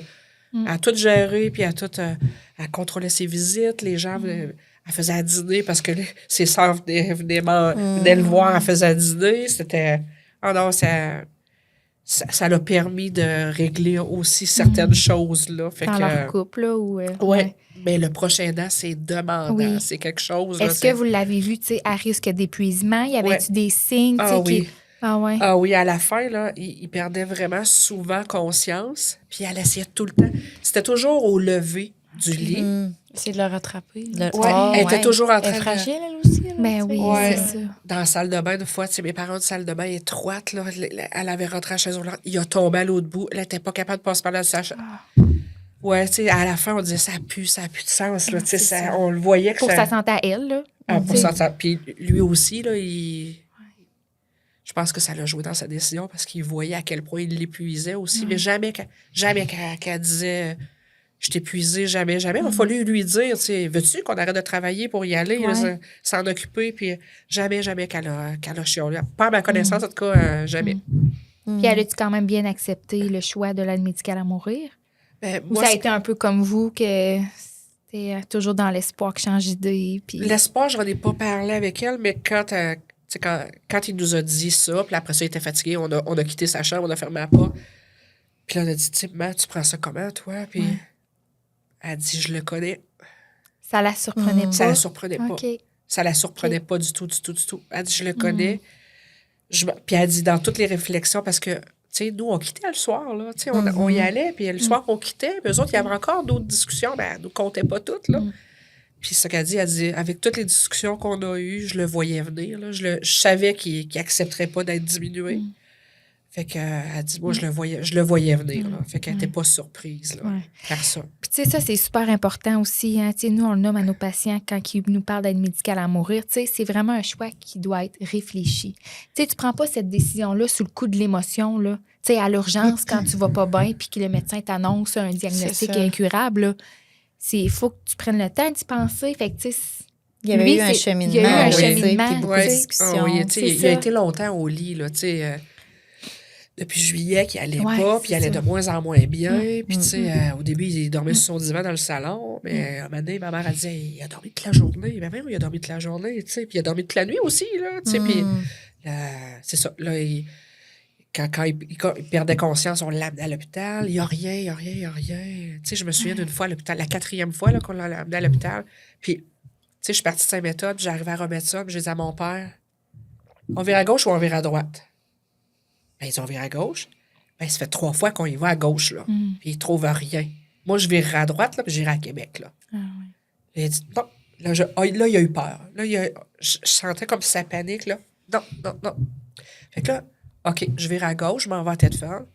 elle a tout géré, puis elle contrôlait ses visites, les gens, elle faisait à dîner, parce que ses sœurs venaient le voir, elle faisait à dîner, c'était... Ah non, ça l'a permis de régler aussi certaines choses, là. Fait Dans que, leur couple, là, ou... ouais. Mais le prochain dent, c'est demandant. Oui. C'est quelque chose. là, Est-ce que vous l'avez vu, tu sais, à risque d'épuisement? Y avait-tu des signes, tu sais, Ah oui. qui... Ah ouais. Ah oui, à la fin, là, il perdait vraiment souvent conscience. Puis elle essayait tout le temps. C'était toujours au lever du lit. C'est de le rattraper. Ouais, elle était toujours en Elle train est de... fragile, elle aussi. là, Ben tu sais. oui, Ouais. c'est ça. Dans la salle de bain, une fois, tu sais, mes parents ont une salle de bain étroite, là. Elle avait rentré à la chaise roulante. Il a tombé à l'autre bout. Elle n'était pas capable de passer par là. Ouais, tu sais, à la fin, on disait, ça a plus de sens, là. Tu sais, c'est ça. on le voyait que Pour ça... sa santé à elle, là. Ah, pour Tu sais. ça. Puis lui aussi, là, je pense que ça l'a joué dans sa décision parce qu'il voyait à quel point il l'épuisait aussi. Mais jamais qu'elle disait je t'épuisais, jamais. Il a fallu lui dire, tu sais, veux-tu qu'on arrête de travailler pour y aller, là, Ouais. s'en occuper, puis jamais qu'elle a chiolé. Pas à ma connaissance, en tout cas, jamais. Puis elle a-tu quand même bien accepté le choix de l'aide médicale à mourir? Ben, Ou moi, ça a été un peu comme vous, que c'était toujours dans l'espoir que change d'idée? Puis... l'espoir, je n'en ai pas parlé avec elle, mais quand il nous a dit ça, puis après ça, il était fatigué, on a quitté sa chambre, on a fermé la porte. Puis là, on a dit, tu sais, maman, tu prends ça comment, toi? Puis elle a dit, je le connais. Ça la surprenait pas? Ça la surprenait pas. OK. Ça la surprenait pas du tout. Elle dit, je le connais. Puis elle dit, dans toutes les réflexions, parce que, tu sais, nous, on quittait le soir, là. Tu sais, on y allait, puis le soir, on quittait. Puis eux autres, il y avait encore d'autres discussions, mais elle nous comptait pas toutes, là. Puis ce qu'elle dit, avec toutes les discussions qu'on a eues, je le voyais venir, là. Je savais qu'il accepterait pas d'être diminué. Fait qu'elle dit, moi, je le voyais venir, là. Fait qu'elle n'était pas surprise, là, par ça. Puis, tu sais, ça, c'est super important aussi. Hein. Tu sais, nous, on le nomme à nos patients quand ils nous parlent d'aide médicale à mourir. Tu sais, c'est vraiment un choix qui doit être réfléchi. Tu sais, tu prends pas cette décision-là sous le coup de l'émotion, là. Tu sais, à l'urgence, quand tu vas pas bien puis que le médecin t'annonce un diagnostic incurable, là. Il faut que tu prennes le temps d'y penser. Fait que, tu sais, il y avait eu un cheminement. Il y a eu un cheminement. Puis beaucoup de discussions. Oui, tu sais, il a ça. été longtemps au lit, là, tu sais... depuis juillet, qu'il allait pas, puis il allait ça. de moins en moins bien. Puis, tu sais, au début, il dormait sur son divan dans le salon. Mais à un moment donné, ma mère, elle disait, il a dormi toute la journée. Ma mère, il a dormi toute la journée, tu sais. Puis il a dormi toute la nuit aussi, là, tu sais. Puis, c'est ça. Là, quand il perdait conscience, on l'amenait à l'hôpital. Il n'y a rien, il n'y a rien, il n'y a rien. Tu sais, je me souviens d'une fois à l'hôpital, la 4e fois là, qu'on l'a amené à l'hôpital. Puis, tu sais, je suis partie de Saint-Méthode, puis j'arrivais à remettre ça, puis je disais à mon père, on vire à gauche ou on vire à droite? Ben, ils ont viré à gauche. Ben, ça fait 3 fois qu'on y va à gauche, là. Puis ils ne trouvent rien. Moi, je virerai à droite, là, puis j'irai à Québec, là. Ah, ouais. Il a dit, non. Là, il a eu peur. Là, je sentais comme si ça panique, là. Non, non, non. Fait que là, OK, je vire à gauche, je m'en vais à Tête-Ferme.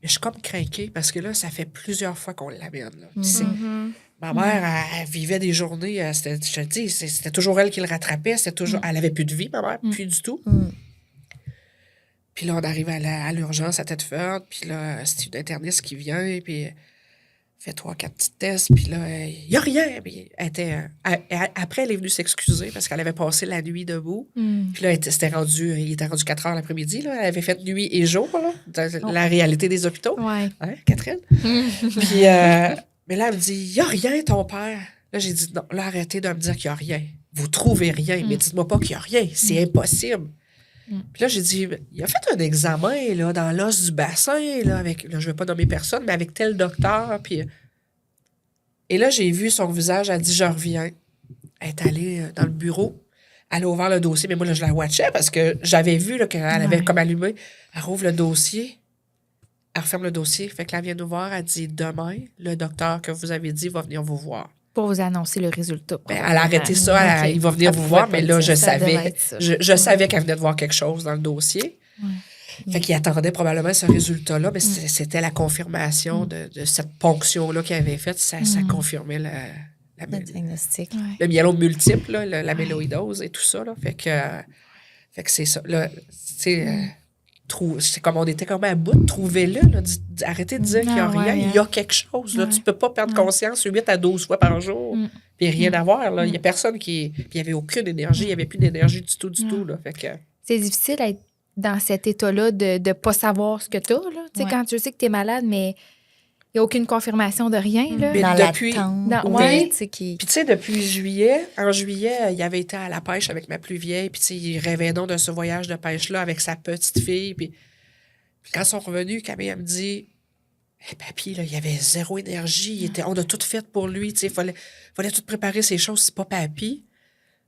Mais je suis comme craquée parce que là, ça fait plusieurs fois qu'on l'amène, là. Puis ma mère, elle vivait des journées, je te dis, c'était toujours elle qui le rattrapait. C'était toujours, elle avait plus de vie, ma mère, plus du tout. Puis là, on arrive à l'urgence à Tête-Ferme. Puis là, c'est une interniste qui vient, puis fait 3-4 petits tests, puis là, il n'y a rien. Puis après, elle est venue s'excuser parce qu'elle avait passé la nuit debout. Puis là, il était rendu 4 heures l'après-midi. Là. Elle avait fait nuit et jour, là, dans la réalité des hôpitaux. Ouais. Hein, Catherine? Puis, mais là, elle me dit, il n'y a rien, ton père. Là, j'ai dit, non, là, arrêtez de me dire qu'il n'y a rien. Vous trouvez rien, mais dites-moi pas qu'il n'y a rien. C'est impossible. Puis là, j'ai dit, il a fait un examen là, dans l'os du bassin, là, avec, là, je ne vais pas nommer personne, mais avec tel docteur. Puis... Et là, j'ai vu son visage, elle dit, je reviens. Elle est allée dans le bureau, elle a ouvert le dossier, mais moi, là, je la watchais parce que j'avais vu là, qu'elle avait comme allumé. Elle rouvre le dossier, elle referme le dossier, fait que là, elle vient nous voir, elle dit, demain, le docteur que vous avez dit va venir vous voir. Pour vous annoncer le résultat. Ben, elle a arrêté ça, il va venir vous voir, mais là, je savais qu'elle venait de voir quelque chose dans le dossier. Fait qu'il attendait probablement ce résultat-là, mais c'était la confirmation de cette ponction-là qu'il avait faite. Ça confirmait Le diagnostic. le myélome multiple, là, la méloïdose et tout ça. Là. Fait que c'est ça. Là, c'est comme on était comme à bout, trouvez-le. Là, arrêtez de dire qu'il n'y a rien. Il y a quelque chose. Là. Tu ne peux pas perdre conscience 8 à 12 fois par jour. Puis rien à voir. Là. Il n'y a personne qui... Puis il n'y avait aucune énergie. Il n'y avait plus d'énergie du tout. Là. Fait que... C'est difficile d'être dans cet état-là de ne pas savoir ce que tu as. Quand tu sais que tu es malade, mais il n'y a aucune confirmation de rien. Là. Mais dans depuis, Puis tu sais, depuis juillet, en juillet, il avait été à la pêche avec ma plus vieille, puis il rêvait donc de ce voyage de pêche-là avec sa petite fille. Puis quand ils sont revenus, Camille, elle me dit, hey, papy, là, il y avait zéro énergie, on a tout fait pour lui, il fallait tout préparer ses choses, c'est pas papy.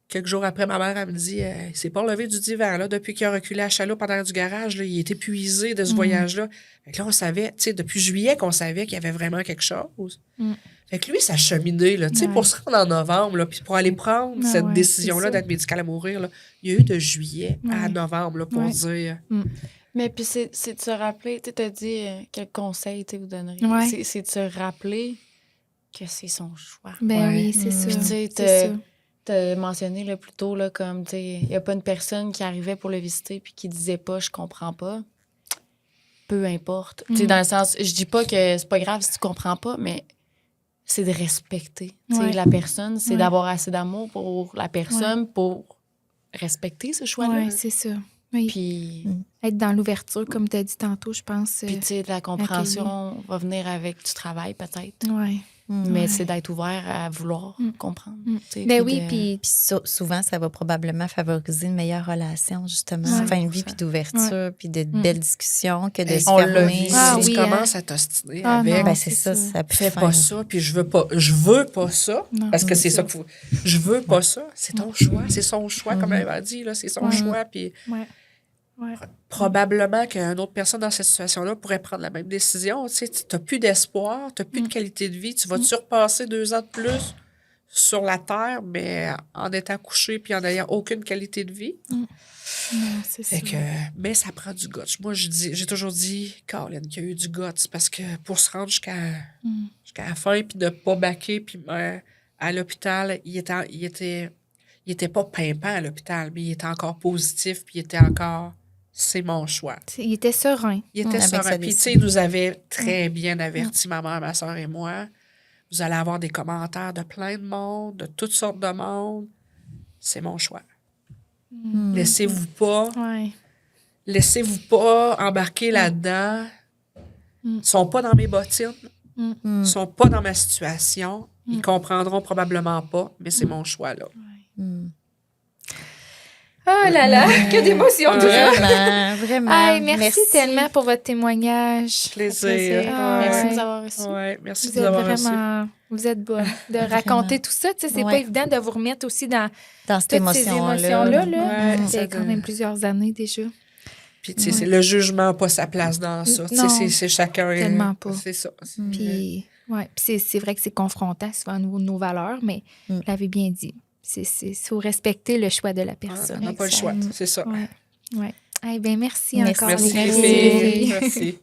Quelques jours après, ma mère, elle me dit, il s'est pas relevé du divan, là, depuis qu'il a reculé à chaloupe en arrière du garage, là, il est épuisé de ce voyage-là. Fait que là, on savait, tu sais, depuis juillet qu'on savait qu'il y avait vraiment quelque chose. Fait que lui, ça cheminait, là, tu sais, pour se rendre en novembre, là, puis pour aller prendre cette décision-là d'être médical à mourir, là, il y a eu de juillet à novembre, là, pour dire... Mais puis c'est de se rappeler, tu as dit quel conseil tu vous donnerais. C'est de se rappeler que c'est son choix. Ben oui, c'est ça. Puis tu sais, t'as mentionné là, plus tôt, là, comme, tu sais, il n'y a pas une personne qui arrivait pour le visiter puis qui disait pas « je comprends pas ». Peu importe. Tu sais, dans le sens, je dis pas que c'est pas grave si tu comprends pas, mais c'est de respecter la personne, c'est d'avoir assez d'amour pour la personne pour respecter ce choix-là. Oui, c'est ça. Oui. Puis... Être dans l'ouverture, comme tu as dit tantôt, je pense. Puis, tu sais, la compréhension va venir avec du travail, peut-être. Oui. Mais c'est d'être ouvert à vouloir comprendre. Ben oui, puis souvent, ça va probablement favoriser une meilleure relation, justement, Ouais. de fin de vie, puis d'ouverture, puis de belles discussions, que de se On l'a fermer. vu, Ah si oui, tu commences à t'ostiner Ah avec... non. Ben, c'est ça, ça peut Fais faire... pas ça, puis je veux pas ça, Non, parce que c'est c'est ça qu'il faut. Je veux pas ça, c'est ton choix, c'est son choix, comme elle m'a dit, là, c'est son choix, puis probablement qu'une autre personne dans cette situation-là pourrait prendre la même décision. Tu sais, t'as plus d'espoir, t'as plus de qualité de vie, tu vas te surpasser 2 ans de plus sur la Terre, mais en étant couché puis en n'ayant aucune qualité de vie. Non, c'est ça. Fait que, mais ça prend du guts. Moi, j'ai toujours dit, Colin, qu'il y a eu du guts, parce que pour se rendre jusqu'à la fin, puis de pas baquer, puis à l'hôpital, il était pas pimpant à l'hôpital, mais il était encore positif, puis il était encore, c'est mon choix. Il était serein. Il était avec serein. sa Puis, tu sais, décision. il nous avait très bien avertis, ma mère, ma soeur et moi. Vous allez avoir des commentaires de plein de monde, de toutes sortes de monde. C'est mon choix. Laissez-vous pas embarquer là-dedans. Ils sont pas dans mes bottines. Ils sont pas dans ma situation. Ils comprendront probablement pas, mais c'est mon choix, là. Oh là là, que d'émotions tout ça. Vraiment, vraiment. Hey, merci tellement pour votre témoignage. Plaisir. Ah, Merci de ouais. nous avoir reçus. Ouais, merci Vous de nous êtes avoir reçus. vraiment... Vous êtes bonne de raconter tout ça. Tu sais, c'est Ouais. pas évident de vous remettre aussi dans Dans cette toutes ces émotions-là. Là. Ouais, Ça ça fait quand donne- même plusieurs années déjà. Puis, tu sais, c'est le jugement n'a pas sa place dans ça. Tu sais, Non, c'est chacun. tellement pas. C'est ça. Puis, ouais. Puis c'est vrai que c'est confrontant souvent au niveau de nos valeurs, mais vous l'avez bien dit. Il faut respecter le choix de la personne. On n'a pas le choix. C'est ça. Ouais. Ouais. Eh bien, merci Merci. encore. Merci, Merci. les filles. Merci.